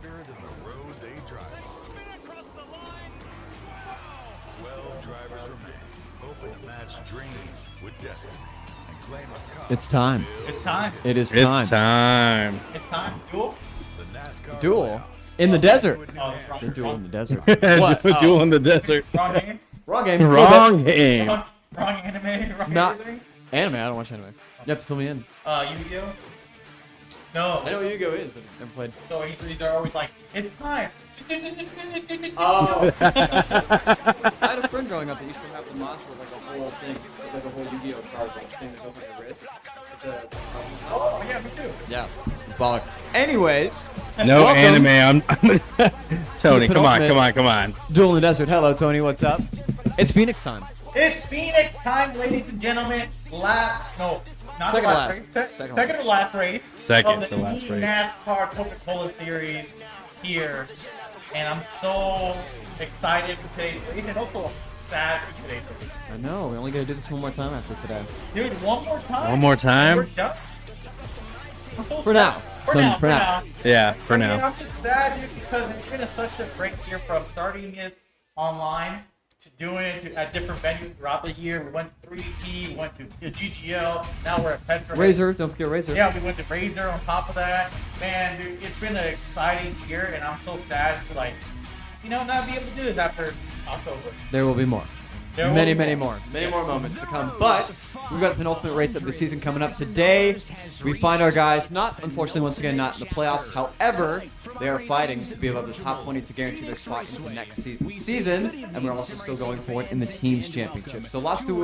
harder than the road they drive on. 12 drivers remain, hoping to match dreams with destiny and claim a cup. It's time. It's time. It is time. It's time. It's time. Duel. The NASCAR Duel playoffs. in the desert. Oh, it's wrong. They're duel in the desert. Just a duel in the desert. Wrong game. Wrong game. Wrong game. Wrong anime. Wrong Not everything. anime. I don't watch anime. You have to fill me in. Yu-Gi-Oh. No. I know what Yu-Gi-Oh is, but I've never played. So they're always like, it's time. Oh. I had a friend growing up that used to have the mantra like a whole thing, like a whole Yu-Gi-Oh card thing that goes on your wrist. Oh, yeah, me too. Yeah, it's baller. Anyways, No welcome. anime. Tony, come on. Duel in the desert. Hello, Tony. What's up? It's Phoenix time. It's Phoenix time, ladies and gentlemen. Not Second the last last. race. Second Second to last race. Second of to the last race. eNASCAR Coca-Cola Series here. And I'm so excited for today's race and also sad for today's race. I know. We only gotta do this one more time after today. Dude, one more time. One more time? We're done. I'm so For sad. now. For For now. now. Yeah, for I mean, now. I'm just sad, dude, because it's been such a great year from starting it online to doing it at different venues throughout the year. We went to 3P, we went to GGL, now we're at Petra. Razor. Don't forget Razor. Yeah, we went to Razor on top of that. Man, dude, it's been an exciting year, and I'm so sad to, not be able to do this after October. There will be more. There will Many be more moments to come. But we've got the penultimate race of the season coming up today. We find our guys, unfortunately, once again, not in the playoffs. However, they are fighting to be above the top 20 to guarantee their spot into next season. And we're also still going for it in the teams championship. So lots to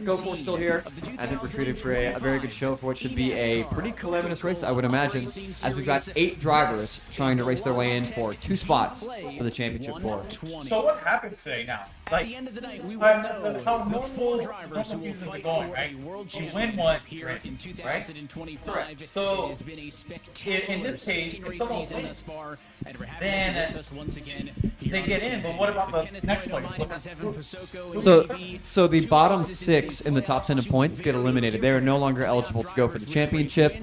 go for still here. I think we're treated for a very good show for what should be a pretty calamitous race, I would imagine, as we've got 8 drivers trying to race their way in for 2 spots for the championship four. So what happens today now? At the end of the night, we will how know the 4 drivers who will seasons are fight going, for right? a world You win championship one, here right? in 2025. Correct. So, it has been a spectacular in this case, scenery if someone season wins, thus far, and we're happy then to be with us once again. they get in, but what about the next place? So the bottom 6 in the top 10 in points get eliminated. They are no longer eligible to go for the championship.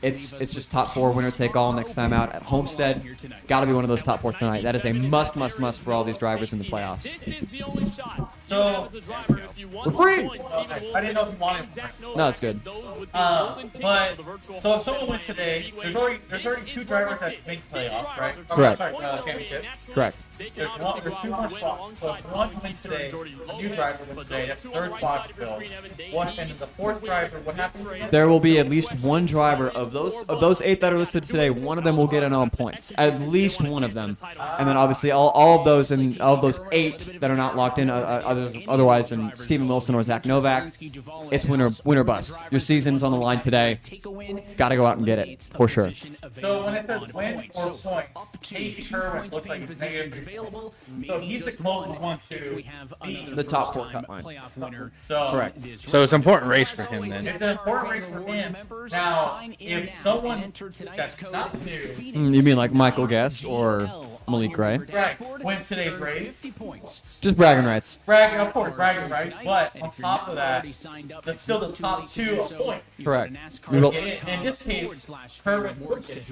It's just top 4 winner take all next time out at Homestead. Got to be one of those top 4 tonight. That is a must for all these drivers in the playoffs. So, We're free. okay, I didn't know if you wanted. No, it's good. But so if someone wins today, there's already 2 drivers that make playoffs, right? Oh, Correct. Sorry, championship. Correct. There's 2 more spots. So if one wins today, a new driver wins today. That's the 3rd spot to fill. And then the 4th driver, what happens? There will be at least one driver of those 8 that are listed today. One of them will get in on points. At least one of them, and then obviously all of those 8 that are not locked in, otherwise than Steven Wilson or Zach Novak. It's winner bust. Your season's on the line today. Got to go out and get it for sure. So when it says win or points, Casey Kerwin looks like he's negative 3 points. So he's the closest one to be The top 4 cut line. So Correct. So it's an important race for him then. it's an important race for him. Now, if someone that's not new, You mean like Michael Guest or Malik Ray? right, wins today's race, Just bragging rights. of course, bragging rights, but on top of that, that's still the top 2 of points. Correct. We will, Get in. In this case, Kerwin would get it.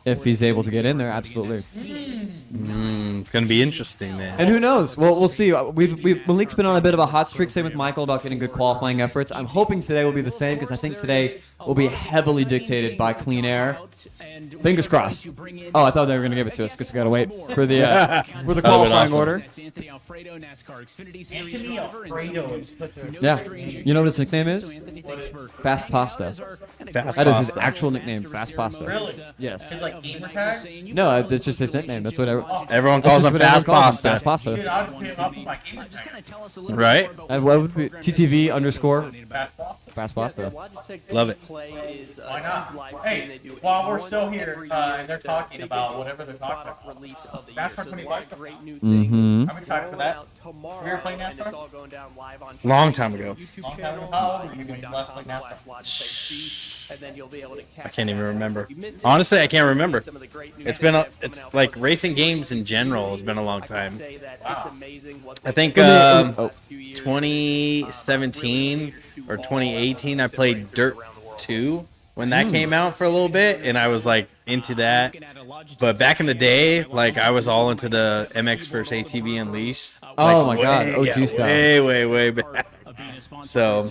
if he's able to get in there, absolutely. It's gonna be interesting then. And who knows? Well, we'll see. Malik's been on a bit of a hot streak, same with Michael, about getting good qualifying efforts. I'm hoping today will be the same because I think today will be heavily dictated by clean air. Fingers crossed. Oh, I thought they were going to give it to us because we got to wait for the qualifying awesome. order. Anthony Alfredo is put there. Yeah. You know what his nickname is? Fast Pasta. Fast That is his pasta. actual nickname, Fast Pasta. Really? Yes. Is it like gamer tag? No, it's just his nickname. That's what Everyone that's calls just him what everyone Fast calls him, Pasta. Fast Pasta. Dude, I'd put him up with my gamer tag. Right? And what would be TTV underscore Fast Boston. Fast Pasta? Love it. Why not? Hey, while we're still here and they're talking about whatever they're talking about, NASCAR 25. Mm-hmm. I'm excited for that. Have you ever played NASCAR? Long time ago. Long time ago. How old were you when you last played NASCAR? I can't even remember. Honestly, I can't remember. It's like racing games in general has been a long time. Wow. I think 2017 or 2018 I played Dirt 2 when that came out for a little bit, and I was like into that. But back in the day, like I was all into the MX vs ATV Unleashed. Oh Like, my God, way- OG stuff. way back. So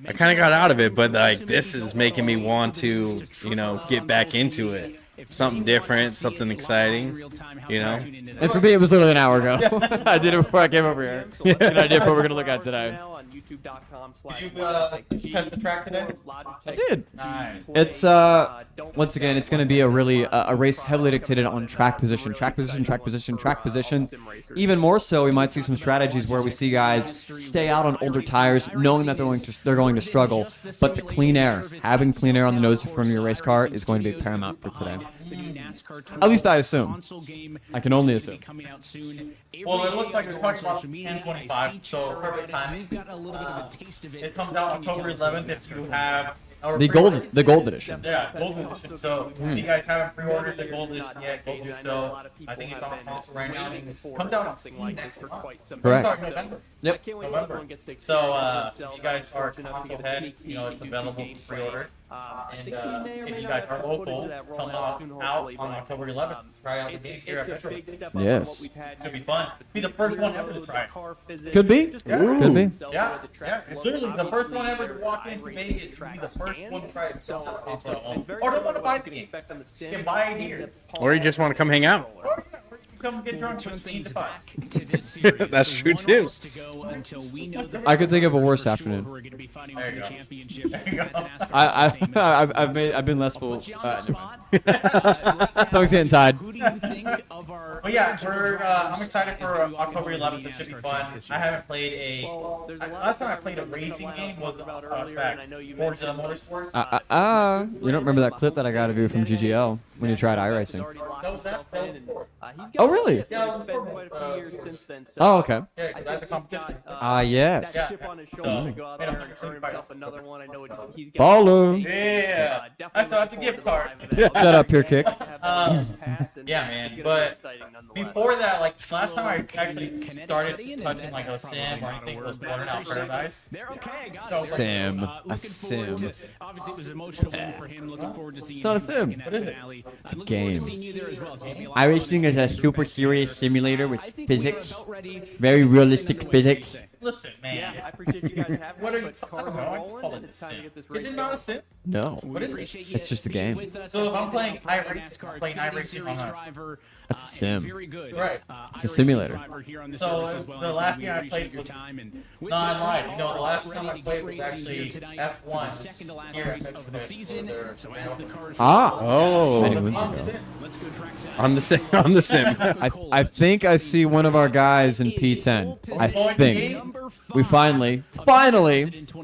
I kind of got out of it, but like this is making me want to, get back into it. Something different, something exciting, And for me, it was literally an hour ago. I did it before I came over here. Get an idea of what we're gonna look at today. Did you test the track today? I did. Nice. It's once again, it's going to be a really a race heavily dictated on track position. Even more so, we might see some strategies where we see guys stay out on older tires, knowing that they're going to struggle. But the clean air, having clean air on the nose in front of your race car, is going to be paramount for today. At least I assume. I can only assume. Well, it looks like we're talking about 10:25, so perfect timing. It comes out October 11th if you have our The gold edition. Yeah, gold edition. So if you guys haven't pre-ordered the gold edition yet, go do so. I think it's on console right now. It comes out on Steam next month. Correct. November. Yep. November. So if you guys are console head, it's available to pre-order. And if you guys are local, come out on October 11th. Try out the game here at Metro. Yes. Could be fun. Be the first one ever to try it. Could be. Could be. Yeah, it's literally the first one ever to walk into Vegas to be the first one to try it. Or don't want to buy the game. You can buy it here. Or you just want to come hang out. Or you come get drunk with me to buy. That's true too. I could think of a worse afternoon. There you go. There you go. I've been less full. Tongue's getting tied. But yeah, I'm excited for October 11th. It should be fun. I haven't played last time I played a racing game was Forza Motorsports. You don't remember that clip that I got of you from GGL when you tried iRacing? Oh, really? Yeah, it was quite a few years since then. Oh, okay. Yeah, 'cause I had the competition. Yes. Yeah. Baller. Yeah. I still have the gift card. Shut up, Pure Kick. Yeah, man. But before that, like last time I actually started touching like a sim or anything, was Burnout Paradise. Sim. A sim. Obviously, it was an emotional one for him. Looking forward to seeing. It's not a sim. What is it? It's a game. iRacing is a super serious simulator with physics, very realistic physics. Listen, man. I appreciate you guys having What are you? but I cars don't know. are I just rolling, call and it a it's time to sim. get this Is race it not a started. sim? No, What is it? it's just a game. So if I'm playing iRacing, I'm playing iRacing on a. That's a sim. Right. It's a simulator. So the last game I played was no, I lied. The last time I played was actually F1 here at Mexico. Ah. Many Oh, moons On ago. sim. on the sim. I think I see one of our guys in P10. I think we finally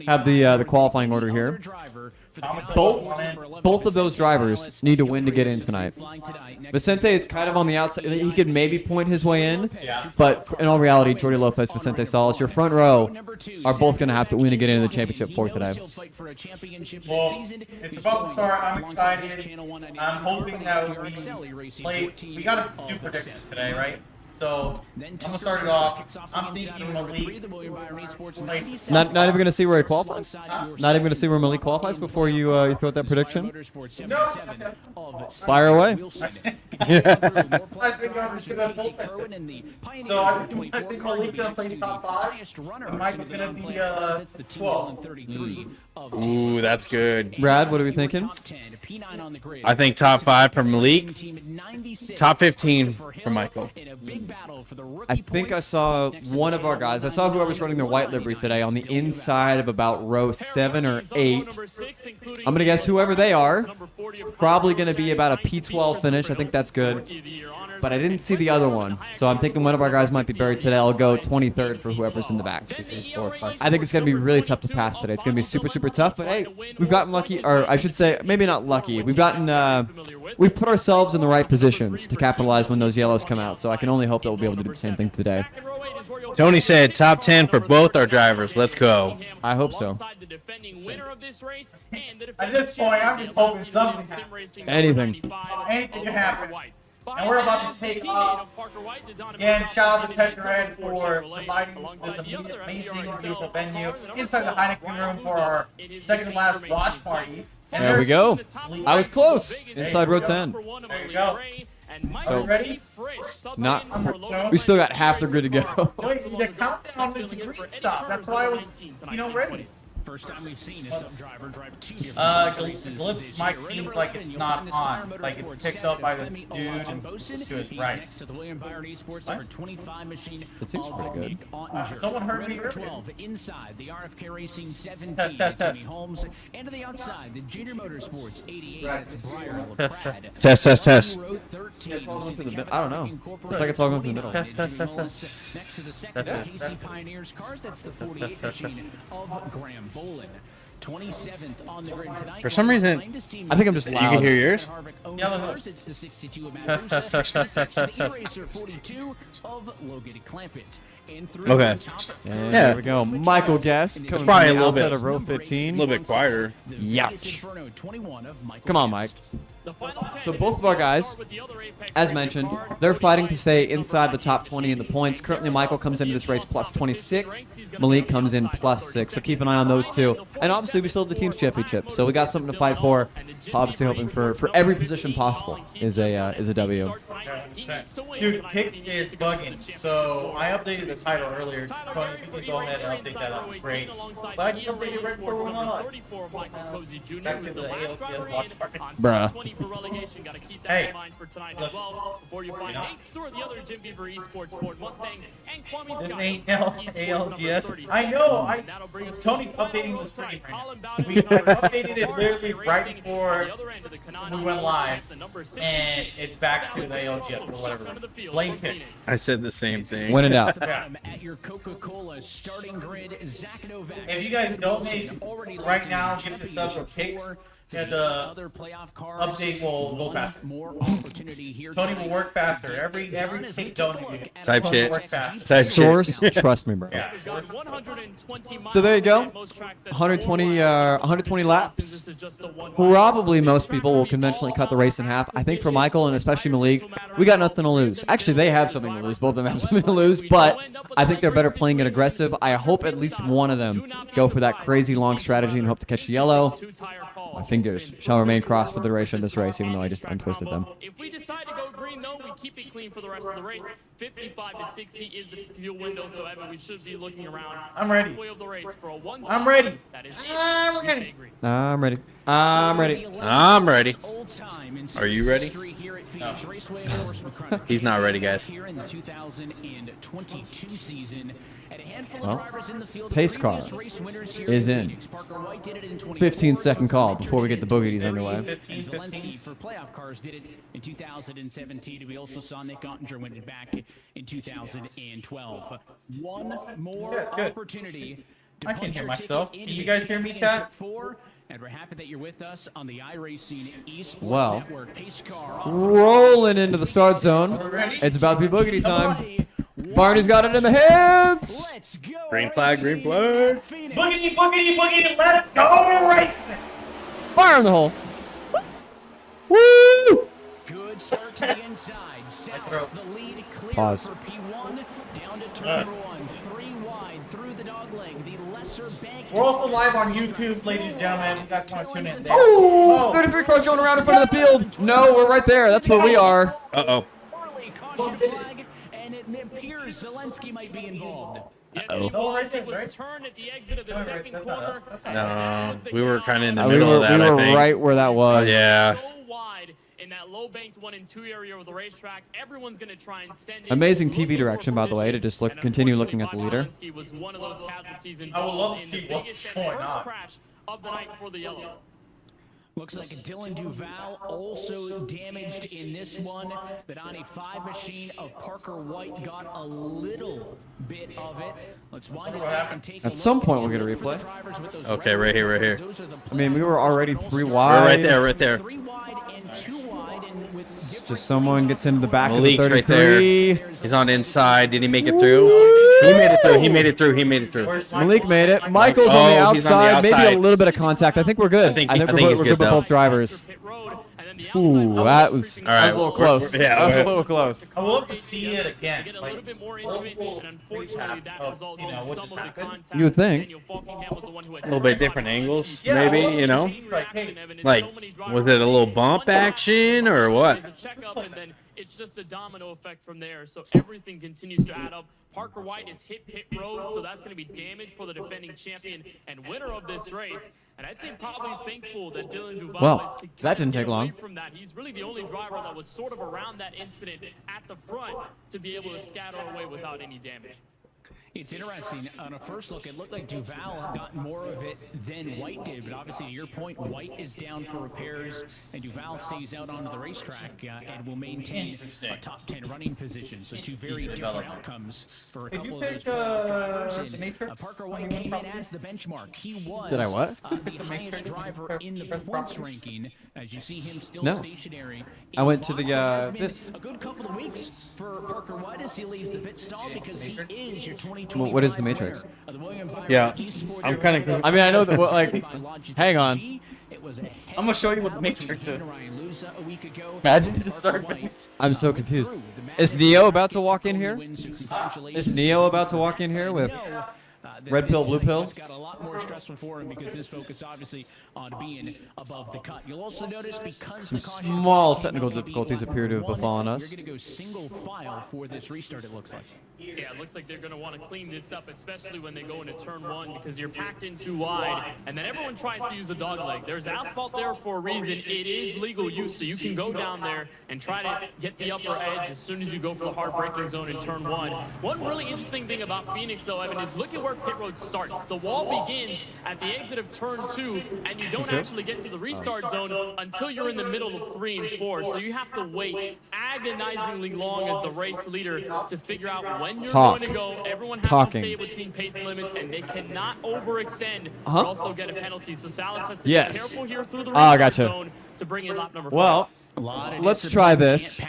have the qualifying order here. Both of those drivers need to win to get in tonight. Vicente is kind of on the outside. He could maybe point his way in, but in all reality, Jordi Lopez, Vicente Salas, your front row are both going to have to win to get into the championship for today. Well, it's about to start. I'm excited. I'm hoping that we play. We gotta do predictions today, right? So I'm gonna start it off. I'm thinking Malik. Not even going to see where he qualifies. Not even going to see where Malik qualifies before you throw out that prediction. Fire away. I think I'm just gonna full second. So I think Malik's gonna play top 5. And Mike is gonna be 12. Ooh, that's good. Brad, what are we thinking? I think top 5 for Malik, top 15 for Michael. I think I saw one of our guys. I saw whoever's running their white livery today on the inside of about row 7 or 8. I'm going to guess whoever they are. Probably going to be about a P12 finish. I think that's good. But I didn't see the other one. So I'm thinking one of our guys might be buried today. I'll go 23rd for whoever's in the back. I think it's going to be really tough to pass today. It's going to be super, super tough. But hey, we've gotten lucky. Or I should say, maybe not lucky. We've put ourselves in the right positions to capitalize when those yellows come out. So I can only hope that we'll be able to do the same thing today. Tony said top 10 for both our drivers. Let's go. I hope so. At this point, I'm just hoping something happens. Anything. Anything can happen. And we're about to take off. Again, shout out to Petra for providing this amazing, beautiful venue inside the Heineken room for our second to last watch party. And There we there's- go. I was close. Inside row 10. There you go. So, ready? not. No. We still got half the grid to go. Wait, the countdown is a green stop. That's why I was, ready. First time we've seen a sub-driver drive 2 different Glyphs might seem like it's not on, like it's picked up by the dude to his right. Next to the William Byron Esports number 25 machine. That seems pretty good. Someone heard me Number earlier. 12 inside the RFK Racing 17. Test. Tony Holmes, and to the outside the Junior Motorsports 88. That's Briar LaPrade. Test. Row 13. I don't know. Looks like it's all going through the middle. Next to the second KC Pioneers cars, that's the 48 machine of Graham Bolin. 27th on the grid tonight. For some reason, I think I'm just you loud. can hear yours. Cars, it's the 62 of Matt Test. the E-Racer 42 of Logan Clampett. And through Okay. the top And Yeah. there we go. Michael Guest coming probably from a the little outside bit- of row A 15. little bit quieter. the Youch. Vegas Inferno 21 of Michael Come on, Guest. Mike. So both of our guys, as mentioned, they're fighting to stay inside the top 20 in the points. Currently, Michael comes into this race plus 26. Malik comes in plus 6. So keep an eye on those two. And obviously, we still have the team's championship. So we got something to fight for. Obviously, hoping for every position possible is a W. Dude, pick is bugging. So I updated the title earlier. Tony, you can go ahead and update that. That'd be great. But I just updated it right before we went live. Back to the ALPS watch party. Bruh. Hey, Listen, before you find Nate Stewart, the other Jim Beaver Esports Ford Mustang, and Kwame This Scott. ain't ALGS. I know. Tony's updating the stream right now. We updated it literally right before we went live, and it's back to the ALGS or whatever. Blame pick. I said the same thing. When in doubt. Yeah. At your Coca-Cola starting grid, Zach Novak. If you guys donate right now, give the subs or picks, yeah, the other playoff cars, update will go faster. more opportunity here. Tony will work faster. Every kick donated. Type Tony shit. will work faster. Type Source, trust me, bro. Yeah. So there you go. 120 laps. Probably most people will conventionally cut the race in half. I think for Michael and especially Malik, we got nothing to lose. Actually, they have something to lose. Both of them have something to lose, but I think they're better playing it aggressive. I hope at least one of them go for that crazy long strategy and hope to catch the yellow. My fingers shall remain crossed for the duration of this race, even though I just untwisted them. If we decide to go green, though, we keep it clean for the rest of the race. 55 to 60 is the fuel window, so Evan, we should be looking around. I'm ready. halfway of the race for a one I'm ready. That is I'm it. ready. Green. I'm ready. I'm ready. I'm ready. Are you ready? No. He's not ready, guys. Here in the 2022 season, and a handful of Well, drivers in the field. pace car race winners here is in. Phoenix. Parker White did it in 15-second call before we get the boogies underway. 15, And 15. Zelensky for playoff cars did it in 2017. We also saw Nick Ottinger win it back in 2012. One more Yeah, it's good. opportunity. To I can punch hear your myself. ticket Can into you the guys hear me, chat? championship four, and we're happy that you're with us on the iRacing Esports Well, Network. Pace car rolling into the start zone. It's about to be boogity time. Barney's got it in the hands. Let's go. Green flag, green flag. Phoenix. Boogity, boogity, boogity, let's go racing! Fire in the hole. Woo! Good start to the inside. Sal's the lead clear Pause. for P1. Down to turn number one. 3 wide through the dog leg. The lesser bank. We're also live on YouTube, ladies and gentlemen. If you guys want to tune in there. Oh, 33 cars going around in front of the field. No, we're right there. That's where we are. Uh-oh. Early caution flag, and it appears Zelensky might be involved. Yes, Uh-oh. he Oh, right was. there, It was right? turned at the exit of the Right, second that's not corner. us. That's not No, we were kind of in the We middle were, of that, I think. right where that was. Yeah. So wide in that low banked 1 and 2 area of the racetrack. Everyone's going to try and send it. Amazing looking TV for direction, by the way, to just position. continue And looking at the leader. unfortunately, Bobby Zelensky was one of those casualties I would love to involved in see the what's biggest going and first on. crash of the night for the yellow. Looks like Dylan Duval also damaged in this one. The 95 machine of Parker White got a little bit of it. Let's wind it back and take a At some look point, we'll get a for the replay. drivers with those Okay, red right here, right numbers. here. Those are the I mean, we were already 3 We're wide. right there, right there. 3 wide and 2 wide, and with different Just someone gets into the back Malik's of the right there. 33. He's on the inside. Did he make it through? He made it through. He made it through. He made it through. Where's Malik made it. Michael's on the Oh, he's on the outside. Maybe a outside. little bit of contact. I think we're good. I think we're he's good good, with though. both drivers. Pit road, and then the outside Ooh, road that is was, creeping that was Alright, a little we're- close. yeah, that was a we're- little close. I would love to see it again. Get a Like, little bit more into it, multiple and unfortunately that recaps results of, in what some just of the happened. contact. You would think. Daniel Falkingham was the one who had A little bit different angles, Yeah, maybe, well, you know? like, hey, Like, was it a little bump action or what? There's a checkup, and then it's just a domino effect from there. So everything continues to add up. Parker White is hit pit road, so that's going to be damage for the defending champion and winner of this race. And I'd say probably thankful that Dylan Duval Well, is to that didn't get take away long. from that. He's really the only driver that was sort of around that incident at the front to be able to scatter away without any damage. It's interesting. On a first look, it looked like Duval got more of it than White did. But obviously, to your point, White is down for repairs, and Duval stays out onto the racetrack and will maintain a top 10 running position. So two very different outcomes for a Did you couple of those pick, drivers. the And, Matrix? Parker White came in as the benchmark. He was Did I what? The highest driver in the points ranking. As you see him still No. stationary. I went to the, It has been this. a good couple of weeks for Parker White as he leaves the pit stall because he is your 2025 Well, what is the Matrix? winner of the William Byron Yeah, Esports I'm kind of. I mean, I know that, well, like, hang on. It was a I'm gonna show you what the Matrix is. Ryan Lusa a week ago. Imagine you just Parker started. White I'm so confused. Is Neo about to walk in here? Is Neo about to walk in here with red pill, blue pill? Just got a lot more stressful for him because his focus obviously on being above the cut. You'll also notice because Some the caution small came technical out of difficulties number appear to have one, befallen us. You're going to go single file for this restart, it looks like. Yeah, it looks like they're going to want to clean this up, especially when they go into turn one, because you're packed in too wide, and then everyone tries to use the dog leg. There's asphalt there for a reason. It is legal use, so you can go down there and try to get the upper edge as soon as you go for the hard braking zone in turn one. One really interesting thing about Phoenix, though, Evan, is look at where pit road starts. The wall begins at the exit of turn two, and you don't actually get to the restart zone until you're in the middle of 3 and 4. So you have to wait agonizingly long as the race leader to figure out when you're going to go. Everyone has to stay between pace limits, and they cannot overextend or also get a penalty. So Salas has to be careful here through the restart zone to bring in lap number 5. Well, let's try this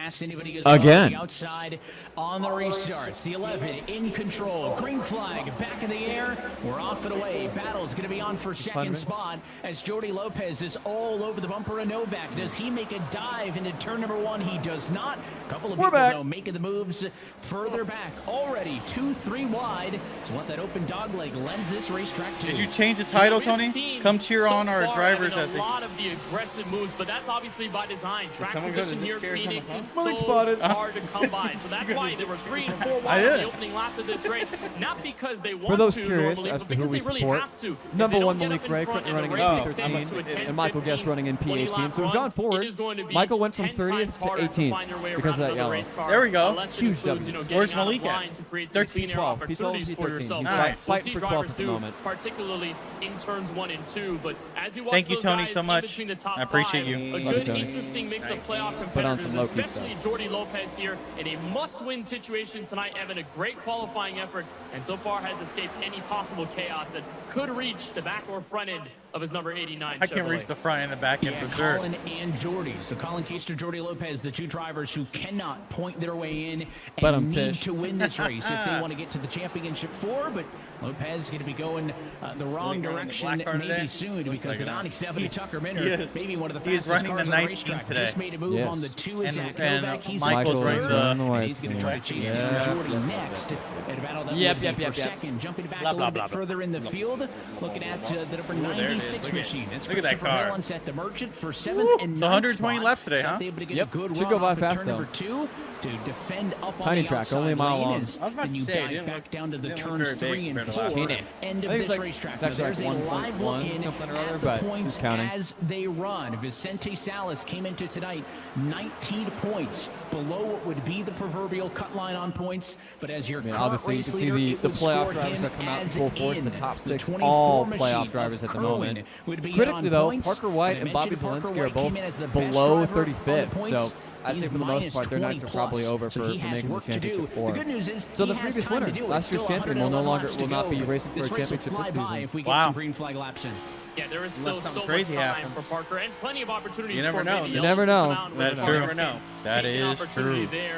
again. Outside on the restarts. The 11 in control. Green flag back in the air. We're off and away. Battle's going to be on for second spot as Jordi Lopez is all over the bumper of Novak. Does he make a dive into turn number 1? He does not. A couple of people though making the moves further back. Already 2-3 wide. So what that open dog leg lends this racetrack to. Did you change the title, Tony? Come cheer on our drivers a as they. lot of the aggressive moves, but that's obviously by design. Track someone go to position the here, chairs on Phoenix the is Malik so spotted. hard to come by. So that's why there were 3 and 4 wide in the opening laps of this race. Not because they want For those to curious normally, as but to who because we they really support, have to. If number they one don't get Malik up in Ray front and running the in race extends to a P13, 10, and Michael Guest 15, running in 20 P18. lap So we've run, gone it forward. is going to be Michael went from 10 30th times to harder 18th find your way because of around that the yellow. race car, There we go. unless it Huge includes, W. Where's getting out of Malik at? line to create some There's clean air P12. He's opportunities P12, for P13. yourself. He's So Nice. we'll fighting see for 12th drivers at the do, moment. particularly in turns 1 and 2. But as you watch Thank you, those Tony, guys so in much. between the top I appreciate 5, you. A Love you, good, Tony. interesting mix of playoff Put on competitors, some Loki especially Jordi Lopez here in a must-win situation tonight. Evan, a great qualifying effort, and so far has escaped any possible chaos that could reach the back or front end of his number 89 I can't Chevrolet. reach the front and the back end Yeah, for sure. Colin and Jordy. So Colin Keister, Jordy Lopez, the two drivers who cannot point their way in But and need Tish. to win this race if they want to get to the championship 4. But Lopez is going to be going the wrong direction maybe soon because the 97 Tucker Minter, maybe one of the He is fastest running cars the on the nice team racetrack, today. just made a move Yes. on the 2 is And- Zach and Novak. He's Michael's on running third, the- on the and white he's going to team. try to chase down Yeah. Jordy next and battle that Yep, would be yep, for yep, yep. second. Jumping back Blah, a blah, little blah, bit blah. further in the field, looking at the number there it is. 96 Look at- machine. It's look at that Christopher car. Hellens at the Merchant for 7th and 9th So 120 spot. laps today, huh? Able to get Yep. a good Should run go by off of fast, turn though. number 2 to defend up Tiny on the track, outside only a mile lane long. as I was about then to you say, dive didn't back look- down to the didn't look turns very 3 big and compared to last 4 time. end I of think it's this like- racetrack. it's actually Now, like there's a live 1.1 look in something or at other, the but points who's counting? as they run. Vicente Salas came into tonight 19 points below what would be the proverbial cut line on points, but as your current obviously, you race can see leader, the it would playoff score drivers him that come out in as full force, the in. top The 6, 24 all machine playoff of drivers at the Kerwin moment. would be Critically, on though, points. Parker White I and Bobby mentioned Parker Zielinski are White both came in as the best below driver 35th, on so points. I'd say He's for the most minus part, their nights are 20 probably plus, over so for he has making the work to do. championship The 4. good news is So he the has previous time to winner, do it. last year's Still champion, will 111 not laps be to go. racing for a This race will championship fly this by season. if we get Wow. some green flag laps in. Yeah, there is still Unless so something much crazy time happens. for Parker and plenty of opportunities You never for know. maybe You Ellis never to know. come out with That's a true. car. You never know. That Take an is opportunity true. there.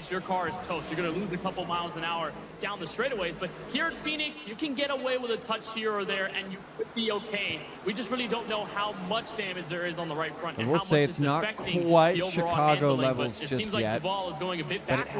damaged, your car is toast. You're going to lose a couple miles an hour down the straightaways. But here at Phoenix, you can get away with a touch here or there, and you could be okay. We just really don't know how much damage there is on the right front. And we'll say it's not quite Chicago levels it just seems like yet, Duval is going a bit but it backwards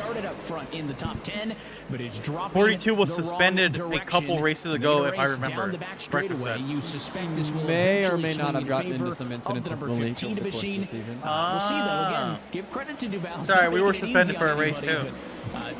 started up front in the top 10, but is dropping 42 was the wrong suspended a direction. couple races ago, if I Race remember. down the back Breakfast straightaway. said. You suspect this will May or eventually may not swing have in gotten into favor some of incidents the with number Malik 15 over the course of the machine. season. We'll see though. Again, give credit to Duval. Sorry, we were He's taking it suspended easy for on a race, everybody, too. but,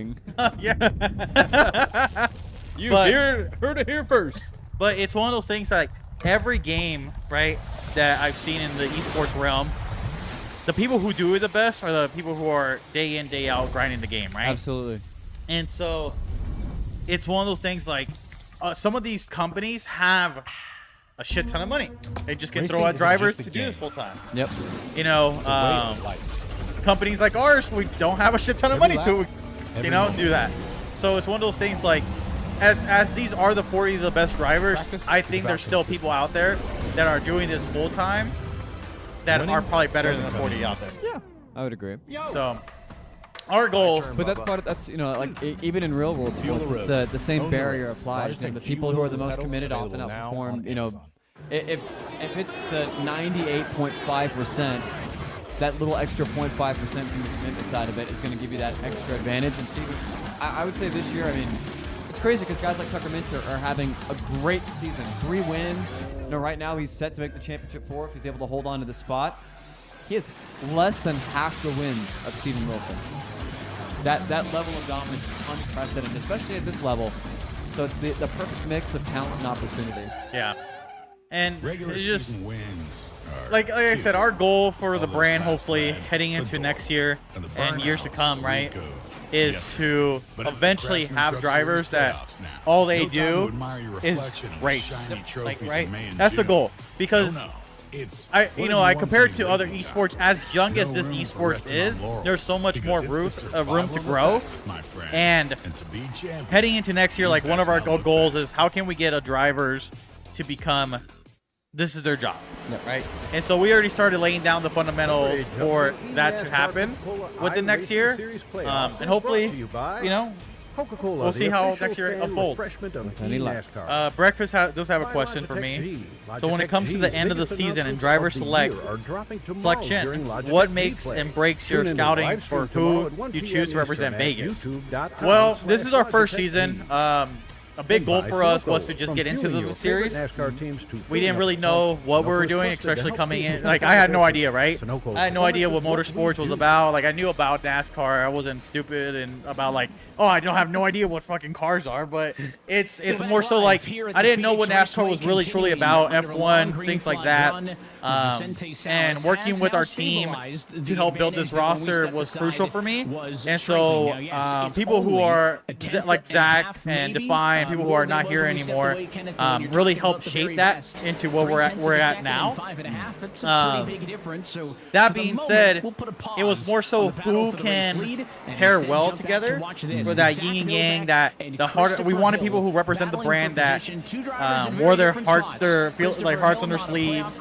boring. Yeah. You But- heard it here first. But it's one of those things like every game, right, that I've seen in the esports realm, the people who do it the best are the people who are day in, day out grinding the game, right? Absolutely. And so it's one of those things like some of these companies have a shit ton of money. They just can throw Racing out isn't drivers just to a do game. this full time. Yep. You know, It's a way of life. companies like ours, we don't have a shit ton of Every money to, lap, every you know, moment. do that. So it's one of those things like, as these are the 40 of the best drivers, Practice I is think about there's still people consistency. out there that are doing this full time that Winning are probably better than the doesn't 40 come out there. Yeah, I would agree. So Our goal. But that's part of like even in real world sports, it's the same barrier applies. You know, the people who are the most committed often outperform. You know, if it's the 98.5%, that little extra 0.5% from the commitment side of it is going to give you that extra advantage. And Steve, I would say this year, I mean, it's crazy because guys like Tucker Minter are having a great season. 3 wins. You know, right now he's set to make the championship 4 if he's able to hold on to the spot. He has less than half the wins of Steven Wilson. That level of dominance is unprecedented, especially at this level. So it's the perfect mix of talent and opportunity. Yeah. And Regular it's just season wins are like I said, our goal for the those brand, match hopefully play, heading into the next door, year and the and years to burnouts come, the right, week of is yesterday. to But it's the eventually Craftsman have Truck drivers Series that playoffs now. all they No time to do admire your is reflection on the race. shiny Like, trophies right? in May and That's the June. goal. Because No, it's I what have you I won compare it for to your other living esports. job? As young No as this room for esports resting is, on laurels, there's so much because more it's the room survival to of the grow. fastest, my friend. And to be champion, heading into next year, like one of our That's how it goals is how can we get a drivers to become this is their job, right? And so we already started laying down the fundamentals for that to happen within next year, and hopefully, you know, Coca-Cola, we'll see how official next year fan unfolds. refreshment of any luck. eNASCAR. Breakfast does have a question for me. So when it comes to the end of the season and driver selection, what makes and breaks your scouting for who you choose to represent Vegas? Well, this is our first season. A big goal for us was to just get into the series. We didn't really know what we were doing, especially coming in. Like, I had no idea, right? I had no idea what motorsports was about. Like, I knew about NASCAR. I wasn't stupid and about like, oh, I don't have no idea what fucking cars are. But it's more so like I didn't know what NASCAR was really truly about. F1, things like that. And working with our team to help build this roster was crucial for me. And so people who are like Zach and Define, people who are not here anymore, really helped shape that into what we're at now. That being said, it was more so who can pair well together for that yin and yang, that the heart. We wanted people who represent the brand, that wore their hearts, hearts on their sleeves,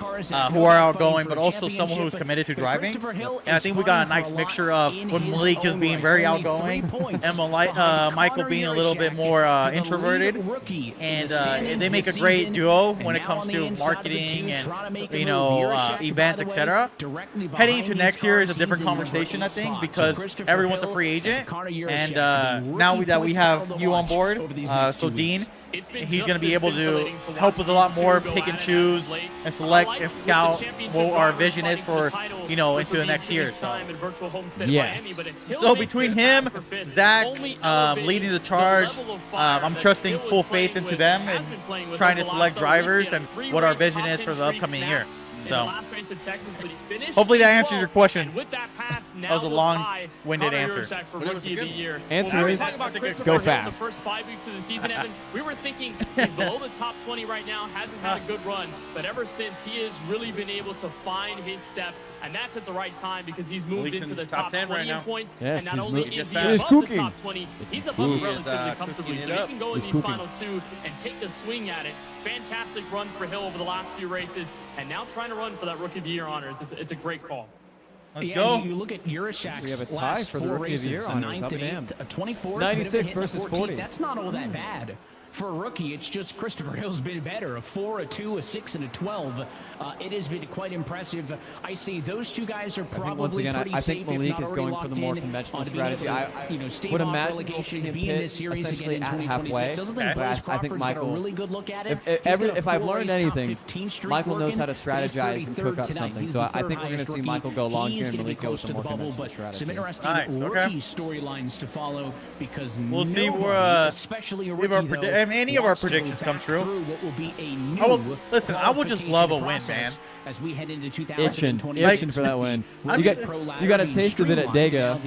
who are outgoing, but also someone who's committed to driving. And I think we got a nice mixture of Malik just being very outgoing, and Michael being a little bit more introverted. And they make a great duo when it comes to marketing and events, etc. Heading into next year is a different conversation, I think, because everyone's a free agent, and now that we have you on board, so Dean, he's going to be able to help us a lot more pick and choose and select and scout what our vision is for into the next year. So yes. So between him, Zach, leading the charge, I'm trusting full faith into them and trying to select drivers and what our vision is for the upcoming year. So hopefully that answers your question. That was a long-winded answer. Answer is go fast. The first 5 weeks of the season, Evan, we were thinking he's below the top 20 right now, hasn't had a good run, but ever since he has really been able to find his step, and that's at the right time because he's moved into the top 10 right in now. points, Yes, and not he's only moved- is he he's above the cooking. top 20, he's above it relatively cooking comfortably, it so he up. can go in He's these cooking. final 2 and take a swing at it. Fantastic run for Hill over the last few races, and now trying to run for that Rookie of the Year honors. It's a great call. Let's go. You look at Urashak's We have a tie last for the 4 Rookie of the Year races, a honors. 9th I'll be and damned. 8th, a 24th, 96 but a versus 14th. 40. That's not all that bad. For a rookie, it's just Christopher Hill's been better. A 4, a 2, a 6, and a 12. It has been quite impressive. I see those two guys are probably once again, pretty I think safe, if Malik not is already going for the locked more in conventional to being able strategy. to, I stave would off imagine we'll relegation see and him be in pit this series essentially again in at halfway. 2026. Other than But Blaze I think Crawford's got a Michael, really good look at it. if I've learned anything, Michael knows how to strategize and cook up tonight. something. He's So the I third think we're going to highest see rookie. Michael go long He's here and gonna be Malik go close with to the the more bubble, conventional but strategy. some interesting Nice, okay. rookie storylines to follow because We'll see nobody, where, especially a if rookie, our though, any of our wants to predictions go come back true. through what will be a new I would just love a win, man. process as we head into Itching 2020. for that win. I'm You just- got a taste of it at Dega.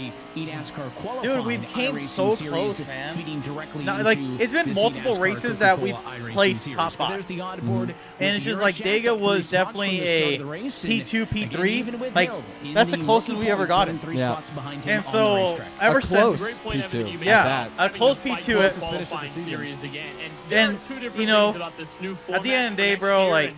Dude, we came so close, man. It's been multiple races that we've placed top 5. And it's just like Dega was definitely a P2, P3. Like, that's the closest we ever got it. Yeah. And so, ever close since, Great point, Evan, that P2. you made. yeah, a close Having P2 to at fight finish of the qualifying season. series again. And there And, are 2 different you know, things about this new at the format end of the day, for next bro, year, like, and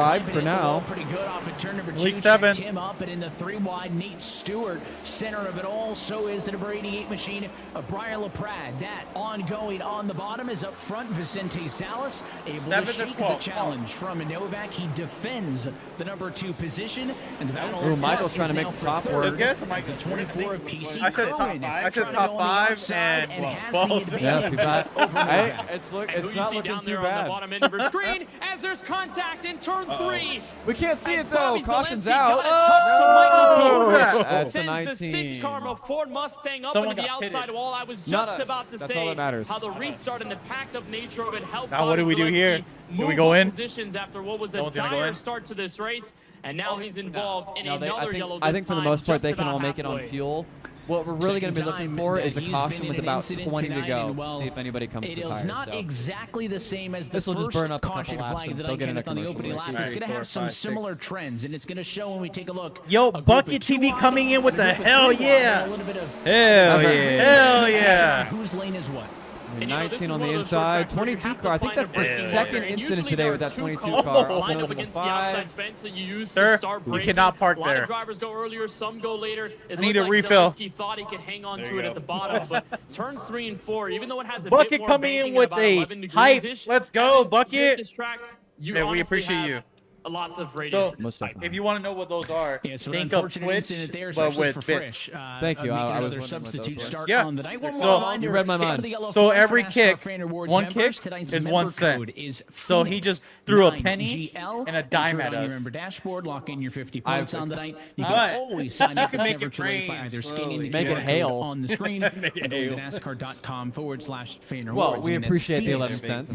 survived for now. Pretty good off of turn number 2. League 7. Him up, and in the 3 wide, Nate Stewart, center of it all. So is the number 88 machine of Brian LaPrade. That ongoing on the bottom is up front. Vicente Salas able 7 to to shake the 12. challenge from Novak. back. He defends the number 2 position, and the battle. Ooh, Michael's trying to make the top work. Let's get to Michael. 24 of PC. I said top 5. I said top 5 and both. Yeah, it's And who you not see looking down too there on the bad. bottom end of her screen as there's contact in turn 3. We can't see As it though. Bobby Caution's Zalenski out. got a touch to Michael Peterson. That's a Sends 19. the 6 Karma Ford Mustang up Someone into the got outside pitted. wall. I was Not just us. about to That's say all that matters. how the restart and the packed up nature of it helped Now what do Bobby we do here? Zalenski Do we move go up in? positions after what was No a one's gonna go dire in? start to this race, and now he's involved in another yellow. I think for the most part they just can all about make it on halfway. fuel. What we're really going to be Second looking time for that is a he's caution been with in an about incident 20 to tonight, go. and, well, See if anybody comes It to is tires. not So. exactly the same as the This will just first burn up a couple caution laps flag and that they'll I get in a came on the commercial opening break. lap. It's going to 4, have some 5, similar 6. trends, and it's going to show when we take a look. Yo, A group Bucket of 2 TV wide, coming in with and a the group of hell 3 wide, and yeah. a little bit of Hell yeah. Hell yeah. whose lane is what. And, you know, this 19 is on one the of those short inside, tracks where you 22 have to car. I think find a that's the breaking second point, and incident usually today there with are that 2 22 cars car. lined Open up over the against the 5. outside fence that you use Sir, to start you braking. cannot park A lot there. of drivers go earlier, some go later. It I need looked a like refill. Zalenski thought he could hang on There to you it go. at the bottom, but turns 3 and 4, even though it has a bit Bucket more coming in banking with about a 11 hype. degrees-ish, Let's go, here's Bucket. this track, you Man, we honestly appreciate have you. lots of radius. So, Most definitely. if you want to know what those are, Yeah, so an think of unfortunate Twitch, incident there, but especially with for bits. Frisch. Thank you. Making I was another wondering what substitute those were. start Yeah. on the night. One So- more reminder, You read my check out mind. the yellow So flag for every NASCAR kick, Fan Rewards one members. kick Tonight's is member 1 cent. code is So he just threw a 9GL. penny and a dime Enter it at on your us. member dashboard, lock in your 50 I points on the night. You All can right. always sign up. You can It's make never it too late by rain either slowly. scanning the Make it QR code hail. on the screen. Make it or going to hail. NASCAR.com/fan rewards. Well, we Again, that's appreciate the Phoenix 11 cents.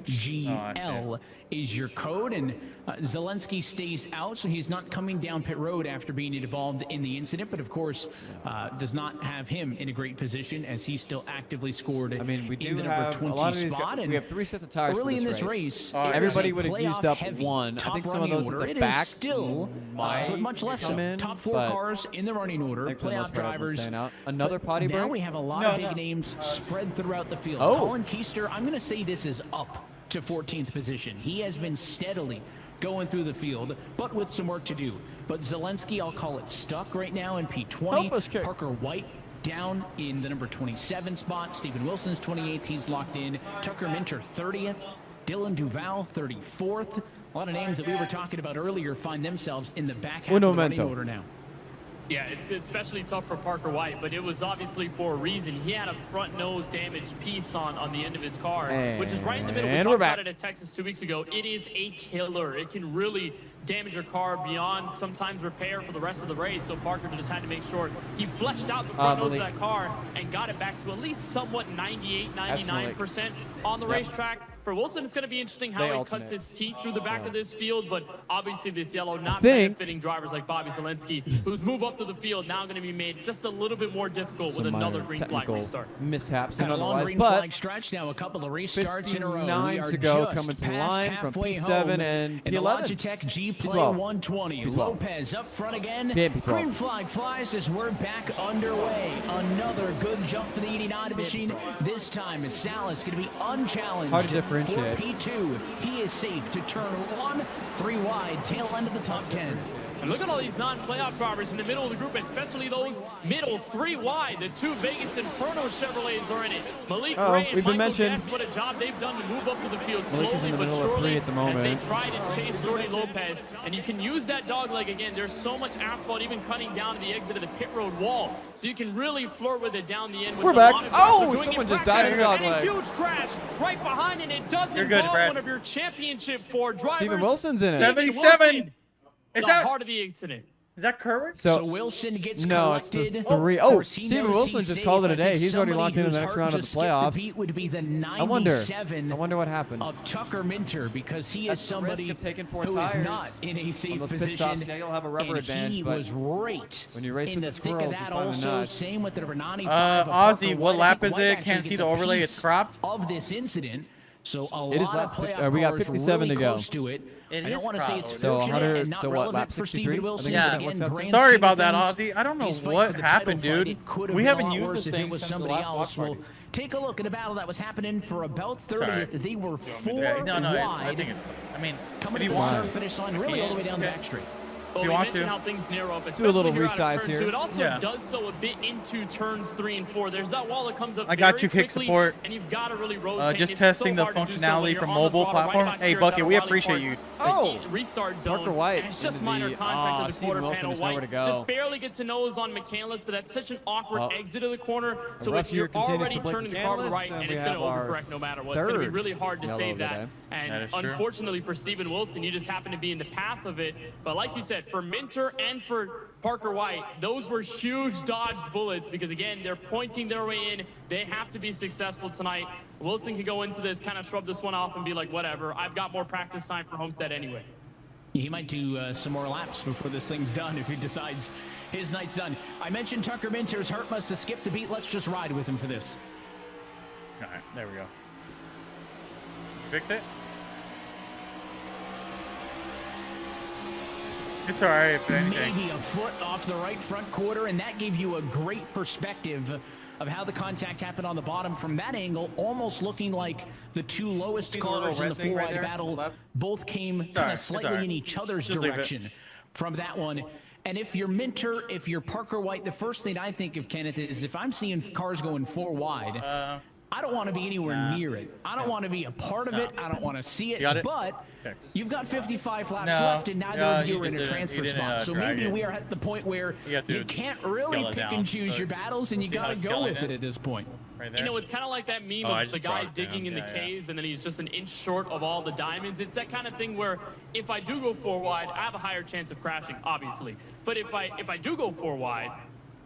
9GL is your code, and Zalenski stays out, so he's not coming down pit road after being involved in the incident, but of course does not have him in a great position as he's still actively scored I mean, we in do the number have a 20 lot of these spot. guys. And We have 3 sets of tires early for in this this race. race, it was Everybody a would have used up playoff-heavy one. I top think some of running those at order. the It is back still, but much less come so. in, Top 4 but cars in the running I order, think for the most playoff part everyone's drivers. staying out. Another But potty now break? we have a lot No, of big no. names spread throughout the field. Oh. Colin Keister, I'm going to say this is up to 14th position. He has been steadily going through the field, but with some work to do. But Zalenski, I'll call it stuck right now in P20. Help us, Kick. Parker White down in the number 27 spot. Stephen Wilson's 28th. He's locked in. Tucker Minter 30th. Dylan Duval 34th. A lot of names that we were talking about earlier find themselves in the back half Un of the running momento. order now. Yeah, it's especially tough for Parker White, but it was obviously for a reason. He had a front nose damaged piece on the end of his car, which is right in the middle. We And talked we're back. about it at Texas 2 weeks ago. It is a killer. It can really damage your car beyond sometimes repair for the rest of the race. So Parker just had to make sure he fleshed out the front nose of Malik. that car and got it back to at least somewhat 98, 99% on the racetrack. For Wilson, it's going to be interesting how They he alternate. cuts his teeth through the back of this field, but obviously this yellow not think- benefiting drivers like Bobby Zalenski, whose move up to the field now going to be made just a little bit more difficult Some with another minor green flag technical restart. mishaps Got and a long otherwise, green but flag stretch now, a couple of restarts in a row. 59 We are to go, just coming to past line from halfway P7 home and in the P11. Logitech G Play P12. 120. P12. Lopez up front again. P12. Green flag flies as we're back underway. Another good jump for the 89 machine. This time is Salas going to be unchallenged. Hard to differentiate. For P2, he is safe to turn 1, 3 wide, tail end of the top 10. And look at all these non-playoff drivers in the middle of the group, especially those middle 3 wide. The 2 Vegas Inferno Chevrolets are in it. Malik Oh, Ray and we've been Michael mentioned. Guess, what a job they've done to move up to the field Malik is slowly in the but middle of surely 3 at the moment. as they try to chase Jordy Lopez. And you can use that dog leg again. There's so much asphalt even cutting down to the exit of the pit road wall. So you can really flirt with it down the end. Which We're a back. lot of drivers Oh, are doing someone in just practice. died in the dog And leg. a huge crash right behind, and it does You're good, involve Brad. one of your championship 4 drivers. Steven Wilson's in it. 77. Is the that heart of the incident. Courage? So Wilson gets no, it's the collected. 3. Of Oh, course, he Steven knows Wilson he's just safe. called it I a day. think He's already somebody locked into the whose next heart round of just the skipped playoffs. beat would be the I wonder 97 what happened. of Tucker Minter, because he That's is the risk somebody of taking 4 who is tires not in a on safe those pit position. stops. Yeah, you'll have a rubber and advantage, he but was right when you race in with the the thick of squirrels, you that. find the Also, nuts. same with the number 95 of Ozzy, Parker what White. I lap think is White it? actually Can't see gets the a overlay. piece It's cropped. of this incident. So a It is lot lap of 50 playoff we got cars 57 really to go. close to it. It I don't is want to say it's cropped. So fortunate 100 and not so what, relevant lap for 63? Steven I Wilson. think Yeah. that Again, works out to. grand Sorry scheme about of that, things, Ozzy. I don't know he's fighting what for the happened, title fight. dude. It could have We been a haven't lot used worse this if thing it was since the somebody last block else. Well, party. take a look at a battle that was happening for about 30. alright. They were 4 No, wide, I think it's. I mean, coming if to you the want. start finish line, really all the way down the Okay. back straight. Well, you we want mentioned to. how things narrow up, Do a little especially here out resize of turn here. 2. It also Yeah. does so a bit into turns 3 and 4. There's that wall that comes up I got very you, kick quickly, support. and you've got to really rotate. Just It's testing so the hard to do so when functionality you're from on the mobile throttle right platform. back Hey, here at Bucket, that we O'Reilly appreciate parts, you. the Oh! restart zone. Parker White And it's just into minor the- contact with the Steve quarter Wilson panel. is nowhere White to go. just barely gets a nose on McCandless, but that's such an awkward exit of the corner to rough which you're year continues already for Blake turning the car McCandless, right, and and we it's going to have our overcorrect no matter what. It's going to be third really hard to yellow save of the that. day. And That is true. unfortunately for Steven Wilson, you just happen to be in the path of it. But like you said, for Minter and for Parker White, those were huge dodged bullets because, again, they're pointing their way in. They have to be successful tonight. Wilson can go into this, kind of shrub this one off and be like, whatever, I've got more practice time for Homestead anyway. He might do some more laps before this thing's done if he decides his night's done. I mentioned Tucker Minter's hurt must have skipped the beat. Let's just ride with him for this. All right, there we go. Fix it. It's all right if anything. Maybe a foot off the right front quarter, and that gave you a great perspective of how the contact happened on the bottom from that angle, almost looking like the two lowest See the little cars in red the thing right full-wide there? battle Left? both came all kind right, of it's slightly all right. in each other's Just leave it. direction from that one. And if you're Minter, if you're Parker White, the first thing I think of, Kenneth, is if I'm seeing cars going 4 wide, I don't want to be anywhere near it. I don't want to be a part of it. I don't want to see it. got it? But Okay. you've got 55 laps No. left, and neither of you you are in a just didn't- transfer you didn't, spot. So drag maybe it. we are at the point where You have to you can't really scale it pick down. and choose So your battles, and you see how got to it's go scaling with it? it at this point. Right there. You know, it's kind of like that meme I of the just guy brought it down. digging in the Yeah, yeah. caves and then he's just an inch short of all the diamonds. It's that kind of thing where if I do go 4 wide, I have a higher chance of crashing, obviously. But if I do go 4 wide,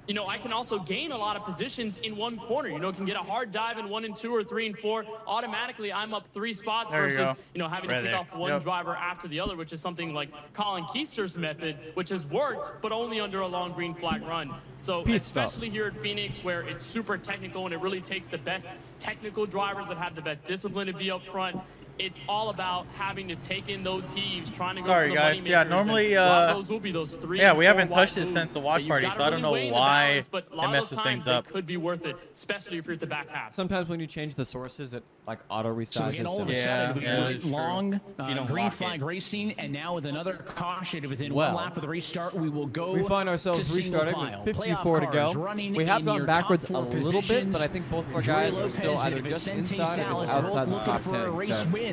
you know, I can also gain a lot of positions in one corner. You know, can get a hard dive in 1 and 2 or 3 and 4. Automatically, I'm up 3 spots There you versus, go. you know, having Right to pick there. off one Yep. driver after the other, which is something like Colin Keister's method, which has worked, but only under a long green flag run. So Pit stop. especially here at Phoenix, where it's super technical and it really takes the best technical drivers that have the best discipline to be up front. It's all about having to take in those heaves, trying to go Sorry, for the guys. money Yeah, makers, normally, and a lot of those will be those 3 yeah, and we 4 haven't wide touched it moves since the that watch you've party, gotta so I don't really know weigh in the why balance, but a lot it of messes those things times up. They could be worth it, especially if you're at the back half. Sometimes when you change the sources, it like auto resizes. So then all of a Yeah, sudden, we yeah, went it's true. long If you don't green lock flag it. racing, and now with another caution within Well, 1 lap of the restart, we will go We find ourselves to single restarting file. with Playoff 54 to cars go. running We have in gone your backwards top a 4 little bit, positions. but I think both of our Joey guys are Lopez still and either just Vicente inside or Salas just both outside the looking top for 10. a race So win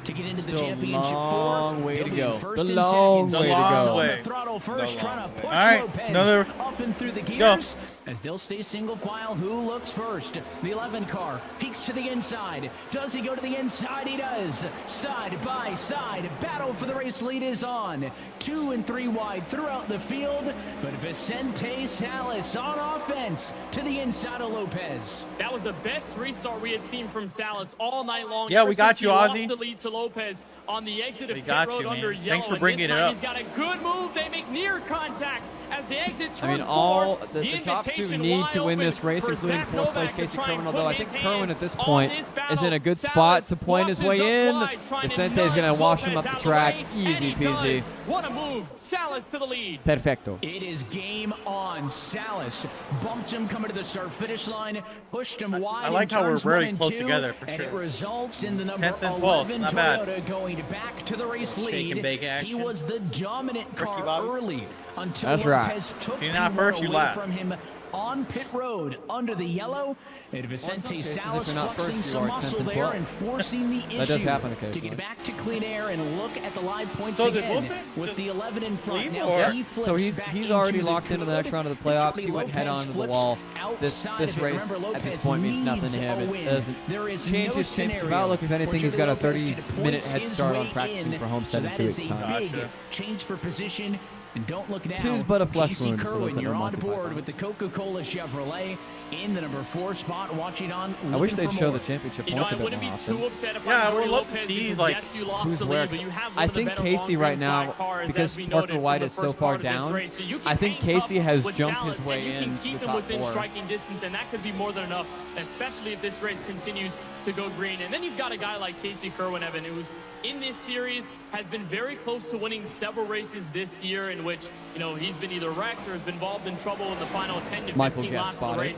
to get into the still a championship long 4. way to They'll be go. first The and long second. way to Salas go. on way. the throttle first, trying to push All right, Lopez another- up and through the go. gears as they'll stay single file. Who looks first? The 11 car peeks to the inside. Does he go to the inside? He does. Side by side, battle for the race lead is on. 2 and 3 wide throughout the field, but Vicente Salas on offense to the inside of Lopez. That was the best restart we had seen from Salas all night long. Yeah, Ever we got since you, he lost Ozzy. the lead to Lopez on the exit of We pit got road you, man. under yellow. Thanks for and bringing this it time up. He's got a good move. They make near contact as the exit turn all four. the top 2 invitation need wide to win open this race, for including Zach 4th place Novak to Casey try and Kerwin. Although I put think his Kerwin hands at this on point this is battle. in a good Salas spot to point his flushes way up in. wide, trying to Vicente is going nudge to wash him Lopez up the out track. way, Easy and he peasy. does. What a move. Salas to the lead. Perfecto. It is game on. Salas bumped him coming to the start-finish line, pushed him wide. I like in how we're turns very 1 and close 2, together, for and sure. it results in the number 10th and 12th, 11 not bad. Toyota going back to the race Shake lead. and bake He action. was the dominant car Bobby. early until That's right. Lopez took If you're not P1 first, you away last. from him on pit road under the yellow. And Vicente cases, if Salas you're not flexing first, you some are 10th muscle and there 12th. and forcing the issue That does happen to occasionally. get back to clean air and look at the live points So did again Wilson with just the 11 in front. leave, Now or- he flips So he's back already into locked into the next round of the and playoffs. Joey He went head Lopez on to the flips wall. This outside of it. race Remember, at this Lopez point means nothing to needs him. a It win. doesn't There is change no his championship scenario outlook. If anything, where he's got a Joey Lopez can 30-minute point head his start on way practicing in. for Homestead So in that 2 is weeks' a time. big Gotcha. change for position. And don't look down. Tis but a flesh Casey wound for those Kerwin, that you're know on Monty board Python. with the Coca-Cola Chevrolet in the number 4 spot, watching on. I wish looking they'd for show more. the championship You know, points I a bit wouldn't be more too often. upset if Yeah, I I'm would Joey love to Lopez see, because, like, yes, you lost who's the where. lead, but you have I one of the think better Casey long right green now, flag cars, because as we Parker noted, White from is the so first far part of this down, race. So you can I think hang Casey tough has with jumped Salas, his way and you in can keep the him top within 4. striking distance, and that could be more than enough, especially if this race continues to go green. And then you've got a guy like Casey Kerwin, Evan, who's in this series, has been very close to winning several races this year in which, you know, he's been either wrecked or has been involved in trouble in the final 10 to Michael 15 Guest laps of the spotted. race.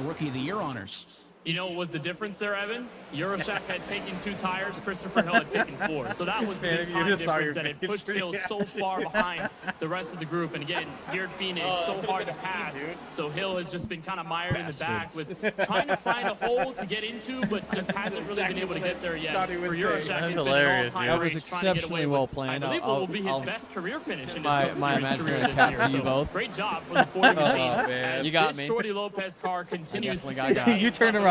Rookie of the Year honors. You know what was the difference there, Evan? Euroshak had taken 2 tires, Christopher Hill had taken 4. So that was the big time difference, and it pushed Hill so far behind the rest of the group. And again, here at Phoenix, so hard to pass. So Hill has just been kind of mired in the back with trying to find a hole to get into, but just hasn't really been able to get there yet. For Euroshak, it's been an hilarious, all-time That was race trying to get exceptionally away well with, played. I believe what will be his best career finish in his Cup my Series imaginary career this cap year. for you So both. great job for the 40 machine. man. As You got this me. Jordy Lopez car continues. definitely got to you. be You turned tough around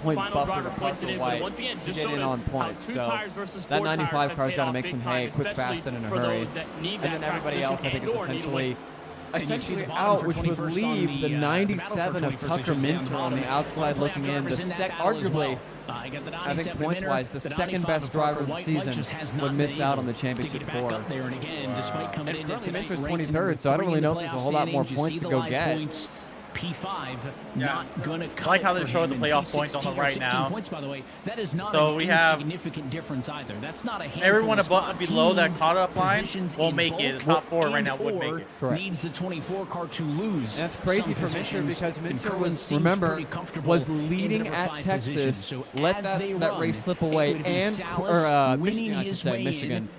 point final buffer driver to pointed Parker in, but White once again, to just get showed in us on how points. 2 So tires versus that 4 tires 95 has car's paid got to off make big some time, hay, quick, especially fast, and in a for hurry. those that need And that then track everybody else, I think, is position and/or need to win. essentially the bottom out, for which would 21st on leave the the 97 of 21st Tucker positions down Minter on the bottom. outside Some looking in. drivers The that battle as arguably, well. You got the I think 97 points-wise, Minter, the the second 95 best of driver Parker of the White. season just has would not miss been out on able the to championship get back core. up there. And again, despite coming And in currently tonight, Minter's ranked 23rd, so I don't really know if there's a whole lot more playoff points to standings. You see the go live get. points. P5 Yeah. not gonna cut I like how it they're for showing him, the and playoff he's points on the 16 or right 16 now. points, by the way. That is not So an we have insignificant difference either. That's not a handful everyone of above spot below that teams, cutoff line positions will in make it. bulk, Top 4 right and now would make or it. Correct. needs the 24 car to lose. And that's crazy some for Minter positions, because and Minter Kerwin was, seems remember, pretty comfortable was in the leading number at 5 Texas, position. So let as they that run, race slip it away, would be and Salas winning Michigan, I should his say, way Michigan.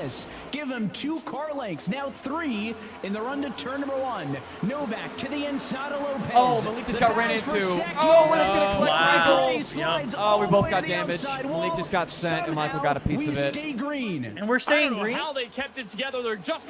Gonzalez. Give him 2 car lengths, now 3 in the run to turn number 1. Novak to the inside of Lopez. Oh, Malik just got ran into. Oh, and it's going to clip Michael. Oh, we both got damaged. Malik just got sent, and Michael got a piece of it. Stay green. And we're I staying don't know green. how they kept it together. They're just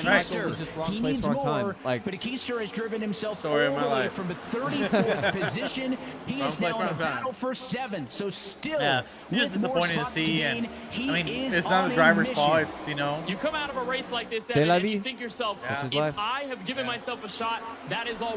driver, and Michael was just wrong He place, needs wrong more, time. Like, but Keister has driven himself Story of all my the way life. from a 34th position. He Wrong is place, now in a wrong time. battle for 7th. So still, Yeah, he was with more disappointing to spots see, gain, and he I mean, is it's not on the a driver's mission. fault. It's, you You come out of a race like this, C'est Evan, la and you vie. think yourself, Such is if life. I have given myself a shot, that is all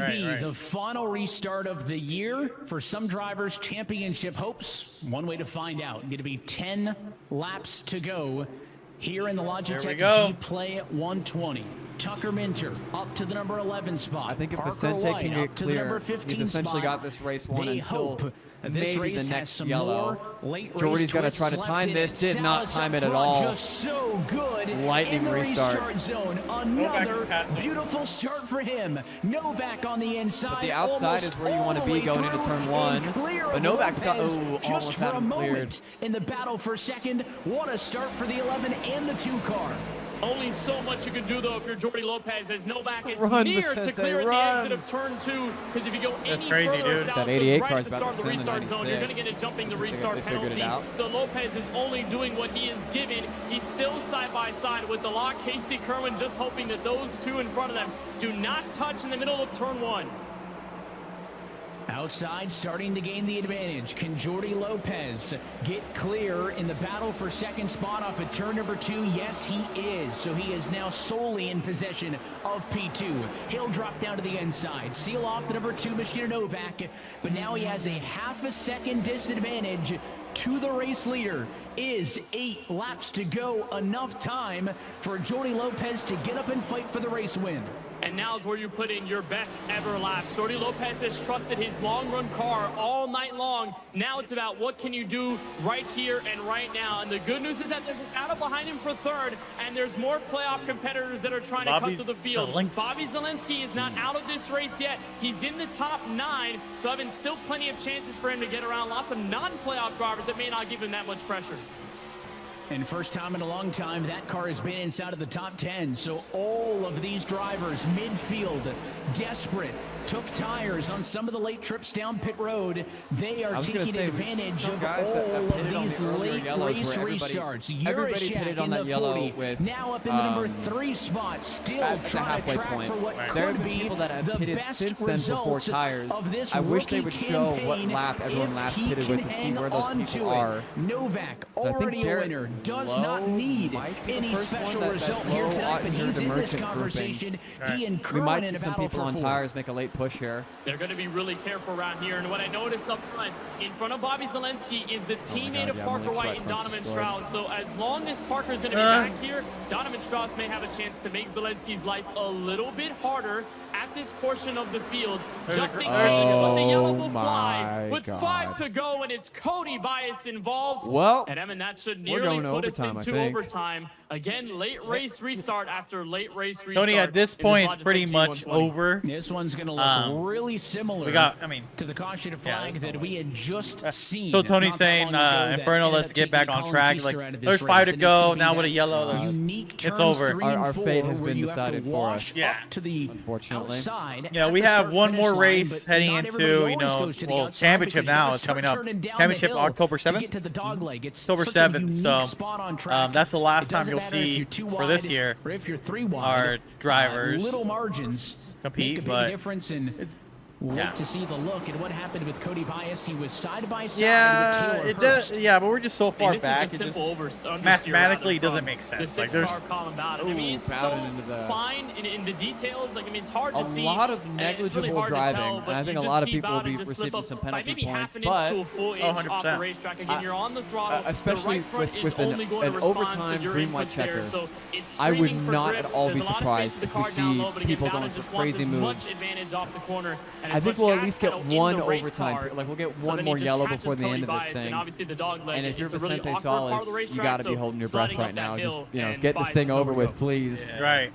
Right. the final restart of the year. For some drivers, championship hopes. One way to find out. Going to be 10 laps to go here in the Logitech G Play 120. Tucker Minter up to the number 11 spot. I think if Parker Vicente White can up get to the number clear, 15 he's essentially spot. got this race won They until hope this maybe race the has next some yellow. more late race Jordy's got to try to twists time left in this. it. Did not Salas time up it at front, all. Just so good. Lightning in the restart. Zone. Novak Another is past him. beautiful start for him. Novak on the inside. But the outside is where you want to be going into turn one. But Novak's got almost had him cleared. In the battle for second. What a start for the 11 and the 2 car. Only so much you can do, though, if you're Jordy Lopez, as Novak is Run, near Vicente, to clear run. the exit of turn 2, because if you go That's any crazy, further dude. south, That goes 88 right car at is the about start to of the send the restart zone, you're going to 96. get a jumping the Looks like restart they figured it penalty. out. So Lopez is only doing what he is given. He's still side by side with the lock. Casey Kerwin just hoping that those two in front of them do not touch in the middle of turn 1. Outside, starting to gain the advantage. Can Jordy Lopez get clear in the battle for second spot off at turn number 2? Yes, he is. So he is now solely in possession of P2. He'll drop down to the inside, seal off the number 2 machine Novak, but now he has a half a second disadvantage to the race leader. Is 8 laps to go enough time for Jordy Lopez to get up and fight for the race win? And now is where you put in your best ever laps. Jordy Lopez has trusted his long-run car all night long. Now it's about what can you do right here and right now. And the good news is that there's an battle behind him for third, and there's more playoff competitors that are trying to cut to the field. Bobby Zelensky is not out of this race yet. He's in the top 9, so having still plenty of chances for him to get around lots of non-playoff drivers that may not give him that much pressure. And first time in a long time, that car has been inside of the top 10. So all of these drivers, midfield, desperate, took tires on some of the late trips down pit road. They are taking advantage of all of these late race restarts. Everybody pitted on that yellow 40, with now up in the number 3 spot, still at the trying to halfway track point. for what There have could been be people that have the pitted best since then for 4 result tires. of this I wish they rookie would show what campaign lap everyone if last he pitted with can to see hang where those on people to it. are. Novak, So I think already a Garrett winner, does Lowe not need might be the any first one special that result here Lowe tonight, but entered he's the in this merchant grouping. conversation. He and We Kerwin might in see a some battle people for on 4th. tires make a late push here. They're going to be really careful around here. And what I noticed up front, in front of Bobby Zelensky, is the teammate of yeah, Parker Malik White Sweat and comes Donovan destroyed. Strauss. So as long as Parker's going to be back here, Donovan Strauss may have a chance to make Zelensky's life a little bit harder at this portion of the field, just in case. But the yellow will fly with 5 to go, and it's Cody Bias involved. Well, and Evan, that should we're nearly going to put us overtime, I into think. overtime. Again, late race restart after late race restart. Tony, at this in point, it's Logitech pretty much G120. over. This one's going to look really similar We got, I mean, to the caution flag that we had just seen. so Tony's not that saying, long ago that Inferno, ended let's up get taking back on Colin track. Feaster Like, out of this there's race, 5 to and it's go. gonna be Now with a that yellow, unique it's turns over. 3 and Our 4 fate has where been you have to decided for wash us. Yeah. up to the Unfortunately. outside Yeah, at we the have start one more finish line, race but heading not into, everybody you always know, goes to the well, outside championship because you gotta now is start coming up. turning down the Championship hill October to 7th? get to the dog leg. It's October such a 7th, unique so, spot on track. that's the last It time doesn't you'll matter if see you're too for this wide year or if you're 3 wide. our drivers Little margins compete, make a big but difference, and we'll yeah. wait to see the look and what happened with Cody Bias. He was side by side Yeah, with Taylor it does. Hurst. Yeah, but we're just so far This back. is It just just simple understeer mathematically rather doesn't from make sense. The Like, there's 6-car column Bowden. I mean, it's Bowden so into the- fine in the details. Like, I mean, it's hard to see. A lot of and it's really negligible hard to driving, tell, and but I you think a just lot of see people will Bowden be just receiving slip some up by penalty maybe points, half an but inch to a full inch off the 100%. racetrack. Again, you're on the throttle. especially the right front with is only going an to respond overtime to your green white inputs there, checker, so it's I would screaming for not grip. at all be There's a lot of surprised space with if the we car down see low, but again, people Bowden going for just wants crazy as moves. much advantage off the corner. And I as think much we'll at gas least get pedal in one the race overtime. car. Like we'll get So one then more he just yellow catches before the Cody end of this Bias, thing. and obviously the dog leg, And if you're it's a really Vicente awkward part of the Salas, you racetrack, got to be so holding your breath sliding right up that now. hill Just and get this Bias thing is over nowhere to with, go. please. right.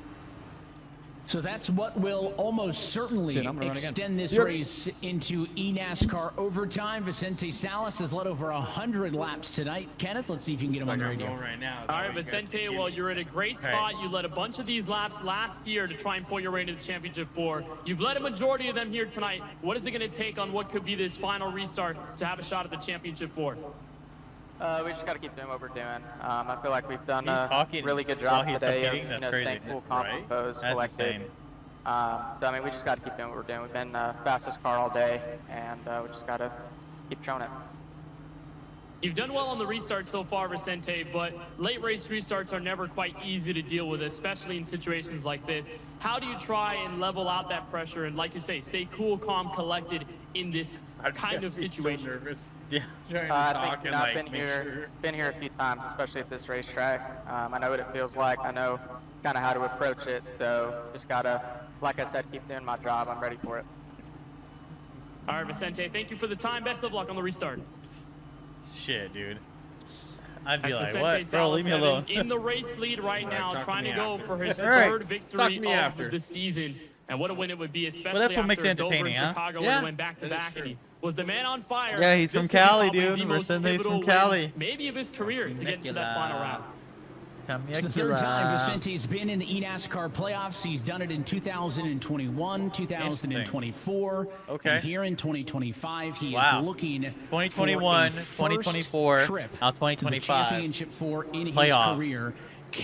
So that's what will almost certainly Shit, I'm gonna run again. extend this Yep. race into eNASCAR overtime. Vicente Salas has led over 100 laps tonight. Kenneth, let's see if you can get him on the radio. right now. All right, Vicente, well, you're in a great spot. You led a bunch of these laps last year to try and pull your way into the championship 4. You've led a majority of them here tonight. What is it going to take on what could be this final restart to have a shot at the championship 4? We just got to keep doing what we're doing. I feel like we've done He's a talking really good while job he's today of competing. That's staying crazy. cool, calm, Right? composed, That's collected. insane. So I mean, we just got to keep doing what we're doing. We've been fastest car all day, and we just got to keep showing it. You've done well on the restart so far, Vicente, but late race restarts are never quite easy to deal with, especially in situations like this. How do you try and level out that pressure and, like you say, stay cool, calm, collected in this kind of situation? Yeah. I think I've been here a few times, especially at this racetrack. I know what it feels like. I know kind of how to approach it. So just gotta, like I said, keep doing my job. I'm ready for it. All right, Vicente, thank you for the time. Best of luck on the restart. Shit, dude. I'd be As like, Vicente what? Bro, Salas leave me headed alone. in the race lead right now, trying to go for his All right. third Talk victory to me of after. the season. And what a win it would be, especially that's what after makes it Dover and entertaining, huh? Chicago Yeah, when he went back to that is back true. and he was the man on fire. Yeah, he's This from could be Cali, probably dude. the We're most saying that he's pivotal from win, Cali. maybe of his career to get to that final round. It's the third time Vicente's been in the eNASCAR playoffs. He's done it in 2021, 2024. Okay. And here in 2025, he is looking 2021, for a 2024, first trip now to the 2025 championship for in playoffs. his career.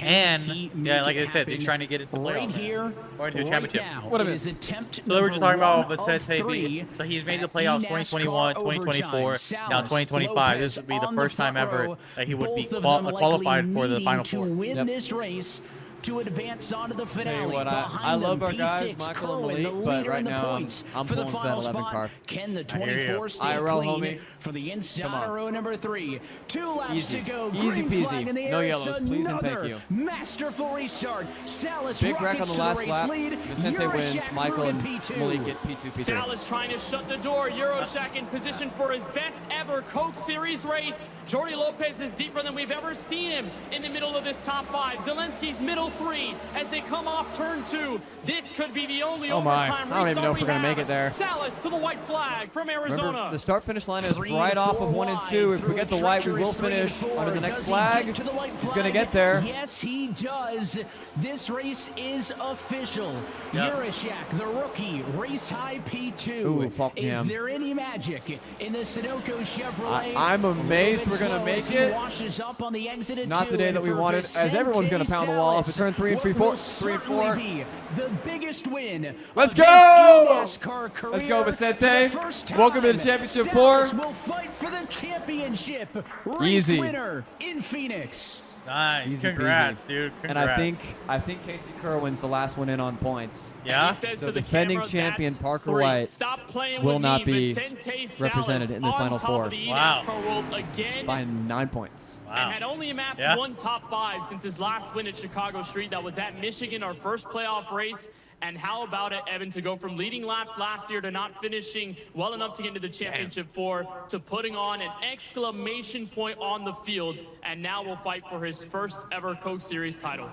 And Yeah, like I said, they're trying to get it to right playoffs, here, or into a right championship. now. What a It minute. is attempt So they were just talking number about one of Vicente. three So he's made the at playoffs eNASCAR 2021, 2024. overtime. Now 2025. This would be the on first time front ever row, that he would be both of them likely qualified for the needing Final to Four. win Yep. this race to advance onto the Tell finale. you what, I Behind love them, our guys, P6, Michael and Kerwin, the Malik, but leader right in the now points I'm for the pulling for that final 11 spot. car. Can the I hear you. 24 stay IRL, clean homie. for the inside Come on. row number 3? 2 laps Easy. to go. Easy Green peasy. flag in the No air. yellows, It's please and thank another you. masterful restart. Salas Big wreck on rockets the to last race lap. lead. Vicente wins. Euroshak Michael through in and P2. Malik get P2, P3. Sal is trying to shut the door. Euroshak in position for his best ever Coke Series race. Jordi Lopez is deeper than we've ever seen him in the middle of this top 5. Zelensky's middle 3 as they come off turn 2. This could be the only Oh my. overtime I don't even know if we're restart gonna we make have. it there. Salas to the white flag from Arizona. Remember, the start-finish line is 3 right and off 4 of 1 and wide 2. If we through get the a white, we will treacherous 3 and finish 4. under the Does next he flag. get to the white He's flag? going to get there. Yes, he does. This race is official. Yep. Euroshak, the rookie, race high P2. Ooh, fuck is him. there any magic in the Sunoco Chevrolet? I'm amazed we're gonna slow make as he it. washes up on the exit at Not 2, the day and that we for wanted, as everyone's going to Vicente pound the wall off at Salas, turn 3 and what 3, 4, will 3 and certainly 4. be the biggest win Let's of go! his eNASCAR career. Let's go, Vicente. For the first Welcome to the time, championship Salas 4. will fight for the championship. Race Easy. winner in Phoenix. Nice. Easy Congrats, peasy. dude. And Congrats. I think Casey Kerwin's the last one in on points. Yeah. He says So to the defending camera, champion "That's Parker 3. White Stop playing will with not me." be Vicente Salas represented in the on Final top Four. of the Wow. eNASCAR world again. by 9 points. Wow. And had only amassed Yeah. one top 5 since his last win at Chicago Street. That was at Michigan, our first playoff race. And how about it, Evan, to go from leading laps last year to not finishing well enough to get into the championship 4 to putting on an exclamation point on the field, and now will fight for his first ever Coke Series title.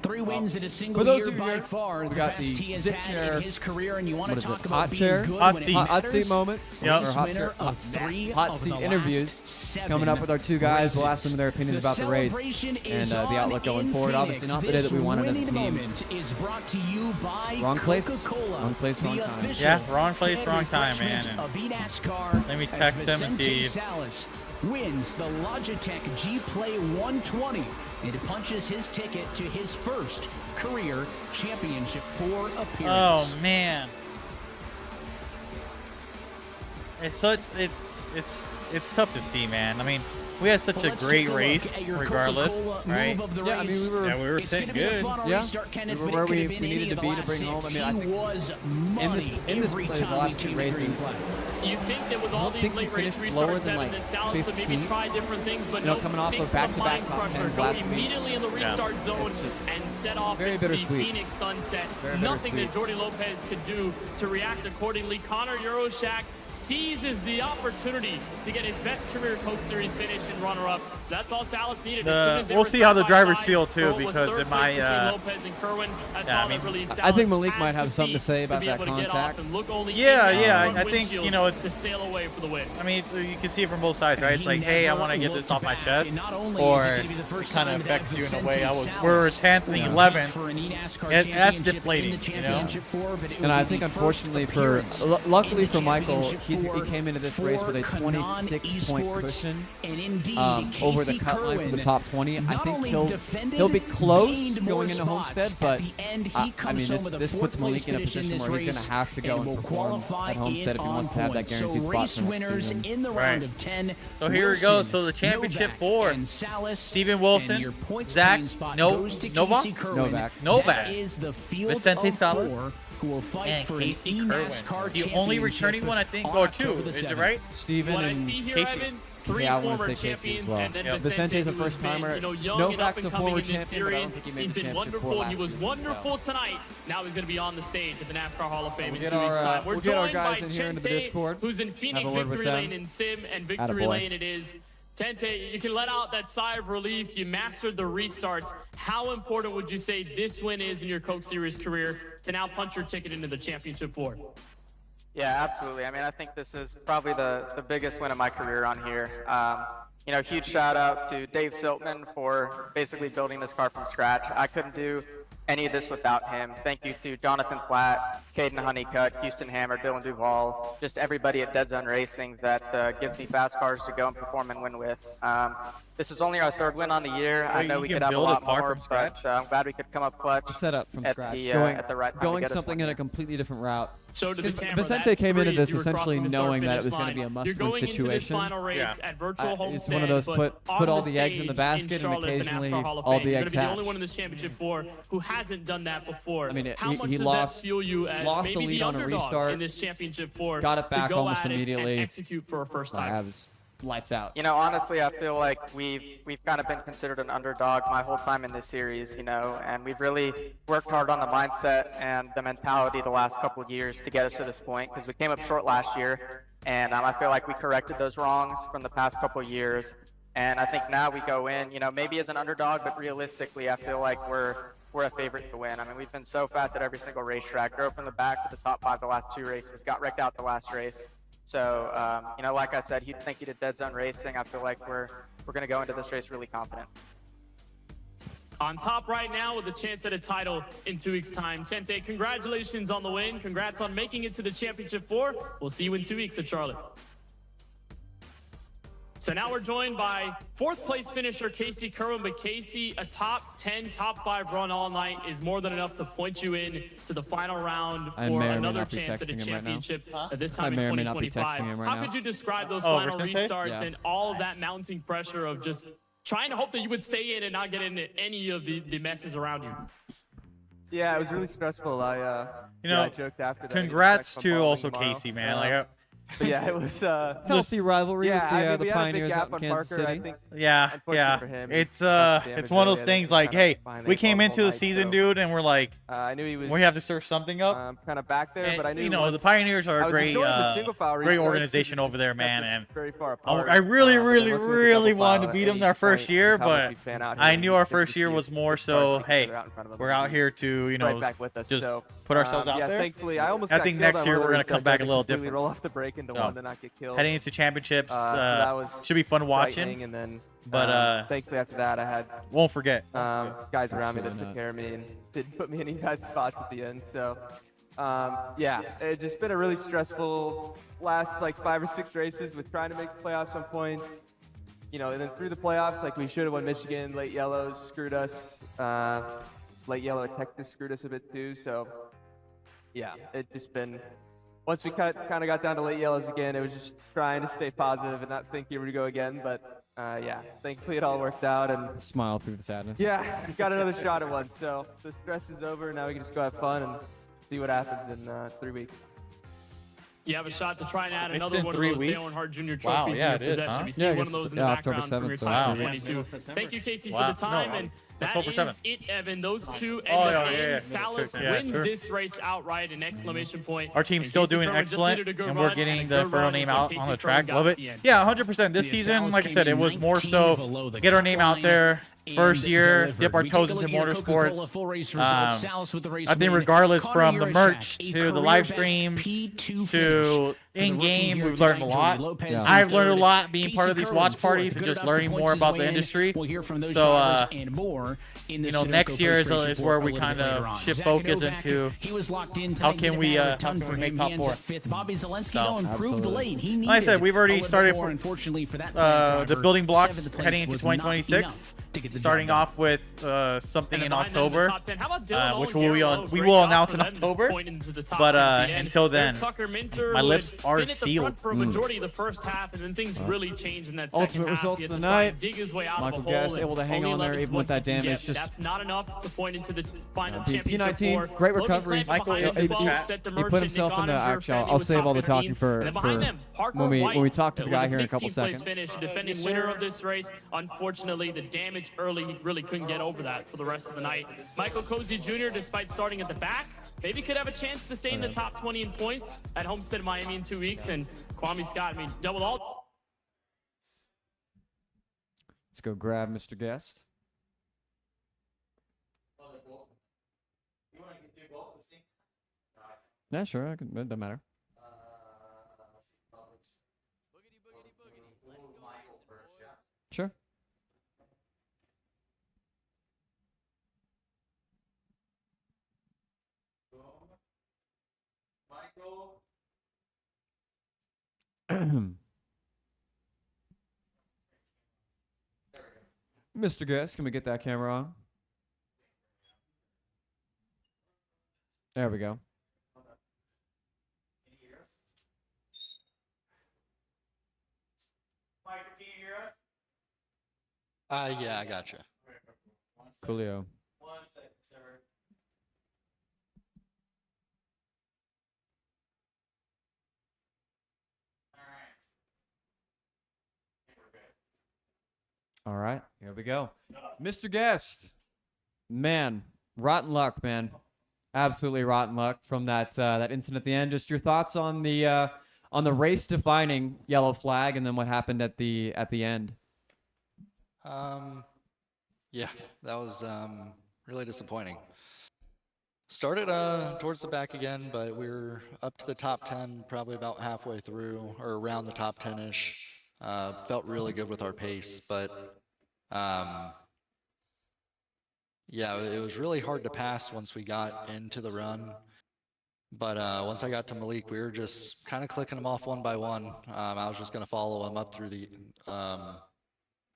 3 wins in a for single those year of you by here, far we the got best the he has zip had chair. in his career, and you want What to is talk it? about Hot being chair? good Hot when it seat. Hot seat matters. moments. Yep. Or Race hot winner chair. of 3 Hot of seat the interviews last 7 coming up with our 2 guys. We'll ask races. them their opinions The about the race celebration and is the on outlook going in forward. Obviously, Phoenix. not the day that we This wanted as a winning team. moment is brought to you by Wrong place, Coca-Cola, wrong place, wrong the time. official Yeah, wrong place, fan wrong time, refreshment man. Of eNASCAR, Let me as text them and Vicente see. Salas wins the Logitech G Play 120 and punches his ticket to his first career championship 4 appearance. Oh man. It's tough to see, man. I mean, we had such Well, a let's great take a look race, at your regardless, Coca-Cola right? move of the Yeah, I mean, race. we were It's sitting gonna be a good. fun Yeah. restart, Kenneth, We were but where it could we have been needed any to of the be to last bring home. I 6. mean, I He think was in money this every play, the time last he 2 came to green races, flag. You think that with all don't these think we late race finished lower restarts, than, Evan, like, and Salas would maybe 15th. try different things, but You know, no coming off stick of to the back-to-back mind top crusher. 10s Go last week. immediately in the restart zone It's just and set off very into the bittersweet. Phoenix sunset. Very Nothing that bittersweet. Jordi Lopez could do to react accordingly. Connor Euroshak seizes the opportunity to get his best career Coke Series finish and runner-up. That's all Salas needed. As soon as they We'll were see how the side by drivers side feel, for too, what was because third in my, place between Lopez and Kerwin, that's yeah, all I mean, that really I think Salas Malik had might have something to see say about be that able to get off contact. and look only Yeah, in yeah, the I think, windshield you know, it's- to sail away for the win. I mean, you can see it from both sides, right? It's like, hey, I want to get this off my chest, or or it kind of affects you in a way. We're 10th and 11th. That's deflating, you know? And I think, unfortunately, luckily for Michael, he came into this race with a 26-point cushion over the cut line for the top 20. I think he'll be close going into Homestead, but I mean, this puts Malik in a position where he's going to have to go and perform at Homestead if he wants to have that guaranteed spot for next season. In the round of 10. So here we go. So the championship 4. Steven Wilson, Zach Novak, Vicente Salas, who will fight and for Casey an Kerwin. eNASCAR The only returning one, I think, or 2. Is it right? Steven What I and see here, Casey. Evan, 3 Yeah, I wanna former say Casey as champions, well. and then Yeah. Vicente's a who's been, first-timer. young and Novak's up a and former coming in this champion, but I don't series. think he made He's the been championship wonderful. last He was season, wonderful tonight. Now he's going to be on the stage at the NASCAR Hall of Fame We'll in get 2 weeks' time. we'll We're get our joined guys by in here into the Chente, Discord. who's in Phoenix Have a word with Victory them. Lane in Sim, and Victory Attaboy. Lane it is. Tente, you can let out that sigh of relief. You mastered the restarts. How important would you say this win is in your Coke Series career to now punch your ticket into the championship 4? Yeah, absolutely. I mean, I think this is probably the biggest win of my career on here. you know, huge shout out to Dave Siltman for basically building this car from scratch. I couldn't do any of this without him. Thank you to Jonathan Platt, Caden Honeycutt, Houston Hammer, Dylan Duval, just everybody at Dead Zone Racing that gives me fast cars to go and perform and win with. This is only our 3rd win on the year. I know we could have a lot more, but I'm glad we could come up clutch. Set up from at scratch, at the right time going to get something in a completely different route. So to the camera, Vicente came into this you were essentially crossing the knowing that it start-finish was going to be a line. must-win You're going into this situation. final race at virtual It's homestead, one of those but put on all the eggs in stage the basket, and Charlotte, the occasionally NASCAR Hall of all Fame. the You're eggs gonna be the hatch. only one in this championship for who hasn't done that before. I mean, how much he does lost, that fuel you as lost maybe the lead the on a underdog restart, in this championship for got it back to go almost at it immediately. and execute for a first time? Habs, lights out. You know, honestly, I feel like we've kind of been considered an underdog my whole time in this series, you know, and we've really worked hard on the mindset and the mentality the last couple of years to get us to this point, because we came up short last year, and I feel like we corrected those wrongs from the past couple of years, and I think now we go in, you know, maybe as an underdog, but realistically, I feel like we're a favorite to win. I mean, we've been so fast at every single racetrack, drove from the back to the top 5 the last 2 races, got wrecked out the last race. So, you know, like I said, thank you to Dead Zone Racing. I feel like we're going to go into this race really confident. On top right now with a chance at a title in 2 weeks' time. Chente, congratulations on the win. Congrats on making it to the Championship 4. We'll see you in 2 weeks at Charlotte. So now we're joined by 4th place finisher Casey Kerwin, but Casey, a top 10, top 5 run all night is more than enough to point you in to the final round for another chance at a championship, this time in 2025. How could you describe those final restarts and all of that mounting pressure of just trying to hope that you would stay in and not get into any of the messes around you? Yeah, it was really stressful. I joked after that. Congrats to also Casey, man. Like, but yeah, it was healthy rivalry with the Pioneers out in Kansas City. I think, yeah. It's one of those things like, hey, we came into the season, dude, and we're like, I knew he was. we have to stir something up. Kind of back there, but I knew. You know, the Pioneers are a great organization over there, man. And very far apart. I really wanted to beat them their first year, but I knew our first year was more so, hey, we're out here to, you know, just put ourselves out there. Thankfully, I think next year we're gonna come back a little different. Roll off the brake into one to not get killed. Heading into championships, so should be fun watching. And then, but thankfully after that, I had won't forget guys around me that took care of me and didn't put me in any bad spots at the end. So, yeah, it's just been a really stressful last like 5 or 6 races with trying to make the playoffs on point. You know, and then through the playoffs, like we should have won Michigan. Late yellows screwed us. Late yellow at Texas screwed us a bit too. So, yeah, it just been. Once we kind of got down to late yellows again, it was just trying to stay positive and not think here we go again. But yeah, thankfully it all worked out and smile through the sadness. Yeah, we got another shot at one, so the stress is over. Now we can just go have fun and see what happens in 3 weeks. You have a shot to try and add another one of 3 those weeks? Dale Earnhardt Jr. trophies Wow, in yeah, your it is, possession. huh? We see one of those in the background from your time 22. Thank you, Casey, for the time. And that is it, Evan. Those two end up. Salas wins this race outright, an exclamation point. Our team's still doing excellent, and we're getting the Inferno name out on the track. Love it. Yeah, 100%. This season, like I said, it was more so get our name out there. First year, dip our toes into motorsports. I think regardless from the merch to the live streams to in-game, we've learned a lot. Yeah. I've learned a lot being part of these watch parties and just learning more about the industry. So, you know, next year is where we kind of shift focus into how can we make top 4. Like I said, we've already started the building blocks heading into 2026. Starting off with something in October, which we will announce in October. But until then, my lips are sealed. For a majority of the first half, and then things really changed in that second Ultimate half. results of the night. Michael Guess able to hang on there even with that damage. Just that's not enough to point into the final P19, great recovery. Michael, he put himself in the actual. I'll save all the talking for when we talk to the guy here in a couple seconds. Finish, defending winner of this race. Unfortunately, the damage early, he really couldn't get over that for the rest of the night. Michael Cozy Jr., despite starting at the back, maybe could have a chance to stay in the top 20 in points at Homestead, Miami in 2 weeks. And Kwame Scott, I mean, doubled all. Let's go grab Mr. Guest. Yeah, sure. It doesn't matter. Mr. Guest, can we get that camera on? There we go. Mike, can you hear us? Yeah, I gotcha. Coolio. 1 second, sir. All right. I think we're good. All right, here we go. Mr. Guest. Man, rotten luck, man. Absolutely rotten luck from that incident at the end. Just your thoughts on the race-defining yellow flag, and then what happened at the end. Yeah, that was really disappointing. Started towards the back again, but we were up to the top 10 probably about halfway through, or around the top 10-ish. Felt really good with our pace, but yeah, it was really hard to pass once we got into the run. But once I got to Malik, we were just kind of clicking them off one by one. I was just going to follow him up through the,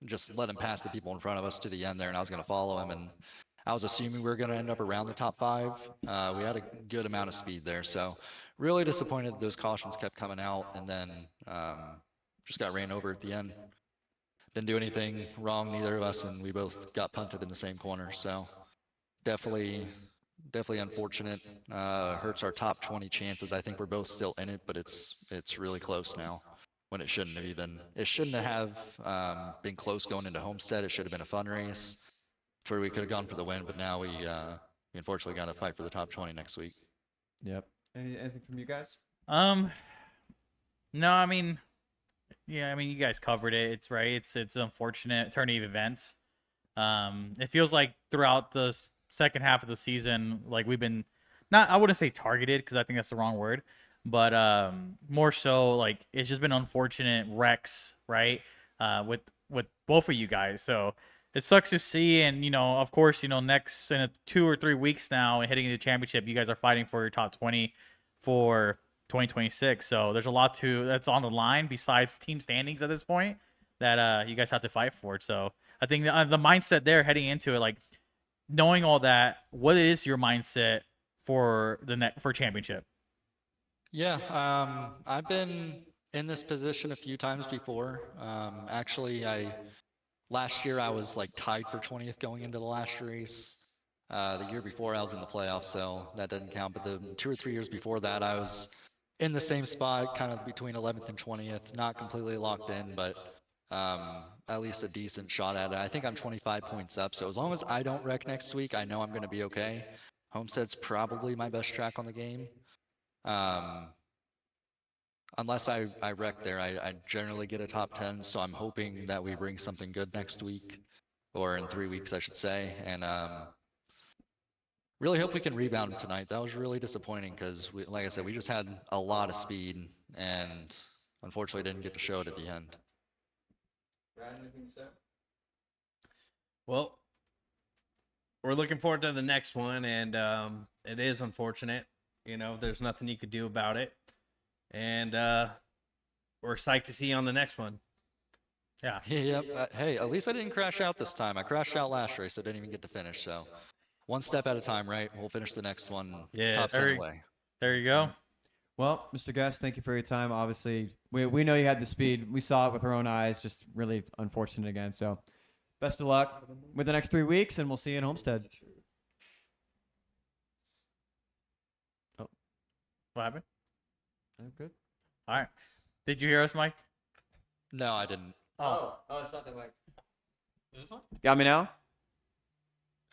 just let him pass the people in front of us to the end there, and I was going to follow him. And I was assuming we were going to end up around the top 5. We had a good amount of speed there, so really disappointed that those cautions kept coming out, and then just got ran over at the end. Didn't do anything wrong, neither of us, and we both got punted in the same corner. So definitely unfortunate. Hurts our top 20 chances. I think we're both still in it, but it's really close now. When it shouldn't have even. It shouldn't have been close going into Homestead. It should have been a fun race, where we could have gone for the win. But now we unfortunately got to fight for the top 20 next week. Yep. Anything from you guys? No, I mean, yeah, I mean, you guys covered it. It's right. It's unfortunate turn of events. It feels like throughout the second half of the season, like we've been I wouldn't say targeted, because I think that's the wrong word, but more so like it's just been unfortunate wrecks, right? With both of you guys. So it sucks to see, and of course, next in 2 or 3 weeks now, and hitting the championship, you guys are fighting for your top 20 for 2026. So there's a lot that's on the line besides team standings at this point that you guys have to fight for. So I think the mindset there heading into it, like knowing all that, what is your mindset for for championship? Yeah, I've been in this position a few times before. Actually, last year I was like tied for 20th going into the last race. The year before I was in the playoffs, so that doesn't count. But the 2 or 3 years before that, I was in the same spot, kind of between 11th and 20th, not completely locked in, but at least a decent shot at it. I think I'm 25 points up, so as long as I don't wreck next week, I know I'm going to be okay. Homestead's probably my best track on the game. Unless I wreck there, I generally get a top 10, so I'm hoping that we bring something good next week, or in 3 weeks, I should say, and really hope we can rebound tonight. That was really disappointing because, like I said, we just had a lot of speed, and unfortunately didn't get to show it at the end. Well, we're looking forward to the next one, and it is unfortunate. There's nothing you could do about it. And we're psyched to see you on the next one. Yeah. Yep. Hey, at least I didn't crash out this time. I crashed out last race, so I didn't even get to finish. So, one step at a time, right? We'll finish the next one. Yeah. Top 10 away. There you go. Well, Mr. Guest, thank you for your time. Obviously, we know you had the speed. We saw it with our own eyes. Just really unfortunate again. So, best of luck with the next 3 weeks, and we'll see you in Homestead. Oh, what happened? Oh, good. All right. Did you hear us, Mike? No, I didn't. Oh, it's not that mic. Is this one? Got me now?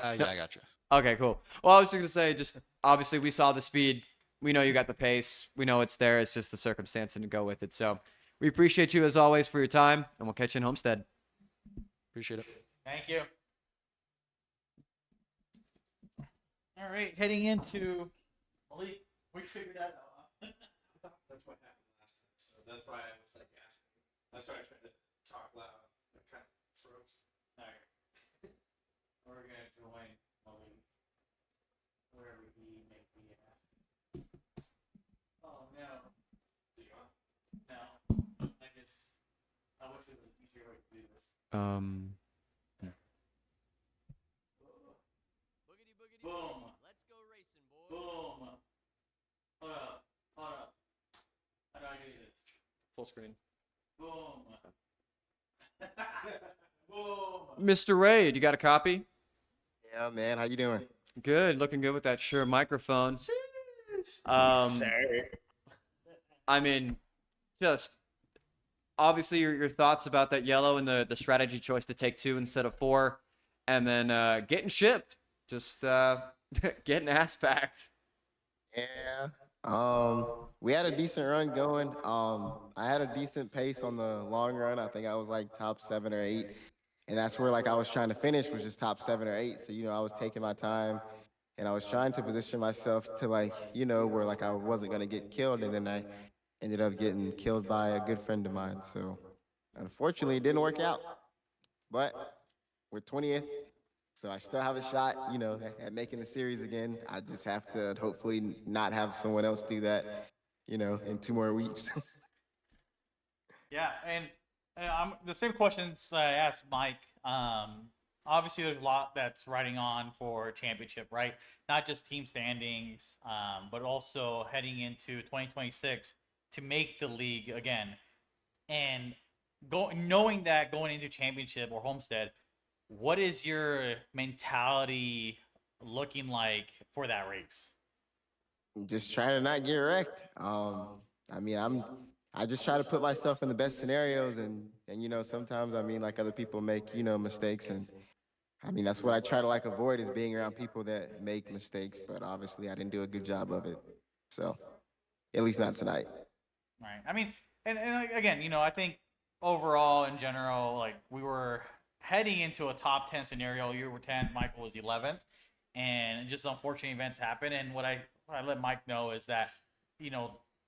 Yeah, I got you. Okay, cool. Well, I was just going to say, just obviously we saw the speed. We know you got the pace. We know it's there. It's just the circumstance and to go with it. So we appreciate you as always for your time, and we'll catch you in Homestead. Appreciate it. Thank you. All right, heading into Malik, we figured out. That's what happened last time, so that's why I was like asking. That's why I tried to talk loud. It kind of froze. All right. We're gonna join Malik wherever he may be at. Oh no. No. Um, Boom. Boom. Hold up. How do I do this? full screen. Boom. Boom. Mr. Raid, you got a copy? Yeah, man. How you doing? Good, looking good with that Shure microphone. Sir. I mean, just obviously your thoughts about that yellow and the strategy choice to take 2 instead of 4, and then getting shipped, just getting ass packed. Yeah. We had a decent run going. I had a decent pace on the long run. I think I was like top 7 or 8. And that's where like I was trying to finish was just top 7 or 8. So, I was taking my time and I was trying to position myself to like, where like I wasn't gonna get killed, and then I ended up getting killed by a good friend of mine. So unfortunately it didn't work out. But we're 20th. So I still have a shot, at making the series again. I just have to hopefully not have someone else do that, in 2 more weeks. Yeah, and I'm the same questions I asked Mike. Obviously, there's a lot that's riding on for championship, right? Not just team standings, but also heading into 2026 to make the league again. And knowing that going into championship or Homestead, what is your mentality looking like for that race? Just trying to not get wrecked. I mean, I just try to put myself in the best scenarios, and sometimes I mean like other people make mistakes, and I mean that's what I try to like avoid is being around people that make mistakes. But obviously I didn't do a good job of it, so at least not tonight. Right. I mean, and again, I think overall in general, like we were heading into a top 10 scenario. You were 10th, Michael was 11th, and just unfortunate events happen. And what I let Mike know is that,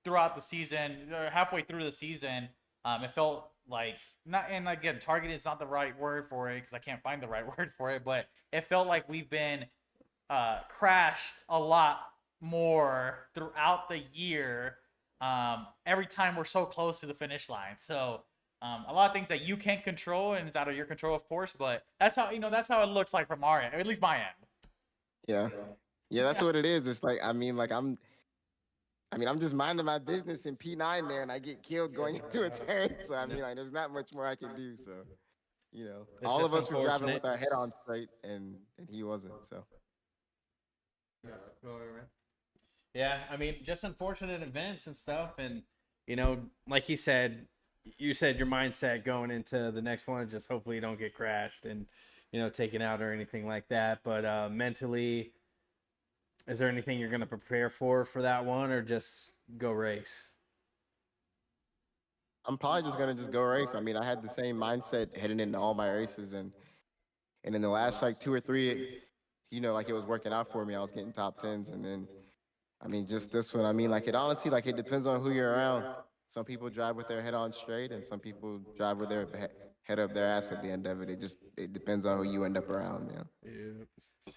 throughout the season, or halfway through the season, it felt like not. And again, target is not the right word for it because I can't find the right word for it. But it felt like we've been crashed a lot more throughout the year. Every time we're so close to the finish line, so. A lot of things that you can't control, and it's out of your control, of course. But that's how it looks like from our end, or at least my end. Yeah, that's what it is. It's like I'm just minding my business in P9 there, and I get killed going into a turn. So I mean, like, there's not much more I can do. So, all of us were driving with our head on straight, and he wasn't. So. Yeah, I mean, just unfortunate events and stuff, and like he said. You said your mindset going into the next one is just hopefully you don't get crashed and taken out or anything like that. But mentally, is there anything you're going to prepare for that one, or just go race? I'm probably just gonna just go race. I mean, I had the same mindset heading into all my races, and in the last like 2 or 3, like it was working out for me. I was getting top 10s, and then I mean, just this one. I mean, like it honestly, like it depends on who you're around. Some people drive with their head on straight, and some people drive with their head up their ass at the end of it. It depends on who you end up around,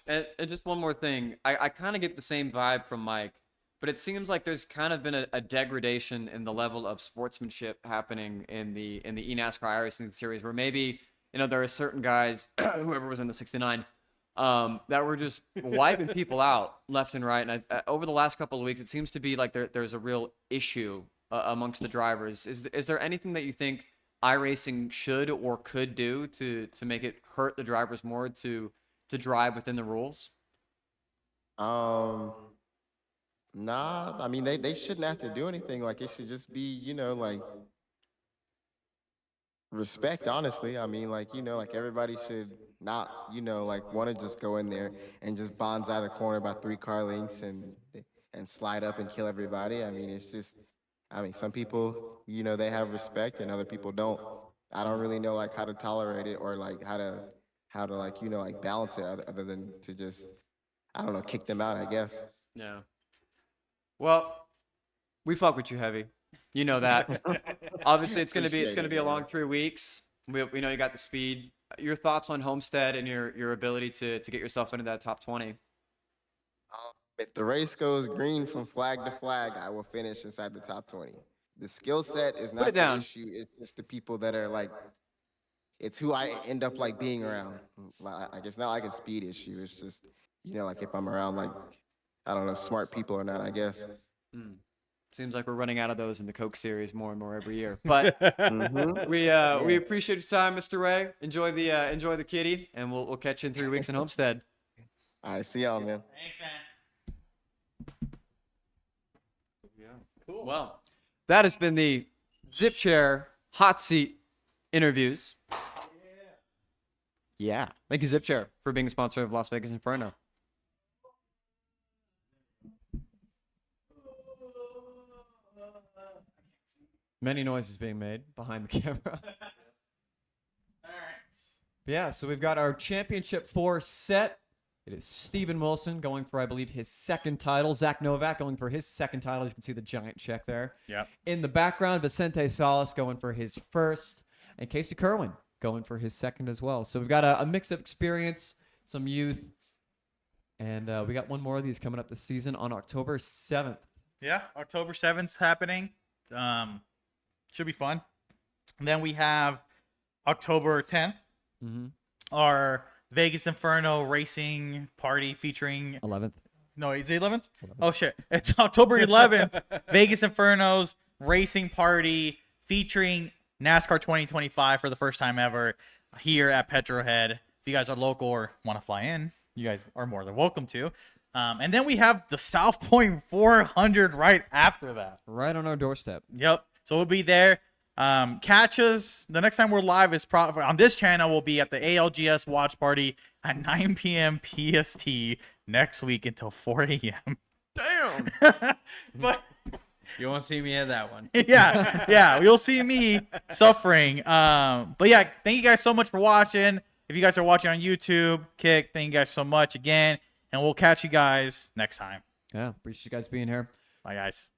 And just one more thing, I kind of get the same vibe from Mike, but it seems like there's kind of been a degradation in the level of sportsmanship happening in the eNASCAR iRacing series, where maybe there are certain guys, whoever was in the 69, that were just wiping people out left and right. And over the last couple of weeks, it seems to be like there's a real issue amongst the drivers. Is there anything that you think iRacing should or could do to make it hurt the drivers more to drive within the rules? Nah, I mean they shouldn't have to do anything. Like it should just be, like respect, honestly. I mean, like, like everybody should not, like want to just go in there and just bonsai the corner by 3 car lengths and slide up and kill everybody. I mean, it's just some people, they have respect and other people don't. I don't really know like how to tolerate it or like how to like, like balance it other than to just, I don't know, kick them out, I guess. Yeah. Well, we fuck with you heavy. You know that. Obviously, it's gonna be a long 3 weeks. We know you got the speed. Your thoughts on Homestead and your ability to get yourself into that top 20? If the race goes green from flag to flag, I will finish inside the top 20. The skill set is not the issue. It's just the people that are like it's who I end up like being around. Like it's not like a speed issue. It's just, like if I'm around like, I don't know, smart people or not, I guess. Seems like we're running out of those in the Coke series more and more every year. But we appreciate your time, Mr. Ray. Enjoy the kitty, and we'll catch you in 3 weeks in Homestead. All right, see y'all, man. Thanks, man. Cool. Well, that has been the Zip Chair Hot Seat interviews. Yeah. Thank you, Zip Chair, for being a sponsor of Las Vegas Inferno. Many noises being made behind the camera. All right. Yeah, so we've got our Championship 4 set. It is Steven Wilson going for, I believe, his second title. Zach Novak going for his second title. You can see the giant check there. Yep. In the background, Vicente Salas going for his first. And Casey Kerwin going for his second as well. So we've got a mix of experience, some youth. And we got one more of these coming up this season on October 7th. Yeah, October 7th happening. Should be fun. And then we have October 10th, our Vegas Inferno Racing Party featuring 11th. No, is it 11th? Oh shit! It's October 11th. Vegas Inferno's Racing Party featuring NASCAR 2025 for the first time ever here at Petrohead. If you guys are local or want to fly in, you guys are more than welcome to. And then we have the South Point 400 right after that. Right on our doorstep. Yep. So we'll be there. Catch us. The next time we're live is probably on this channel. We'll be at the ALGS watch party at 9 p.m. PST next week until 4 a.m. Damn. But you won't see me at that one. yeah. You'll see me suffering. But yeah, thank you guys so much for watching. If you guys are watching on YouTube, Kick, thank you guys so much again. And we'll catch you guys next time. Yeah, appreciate you guys being here. Bye, guys.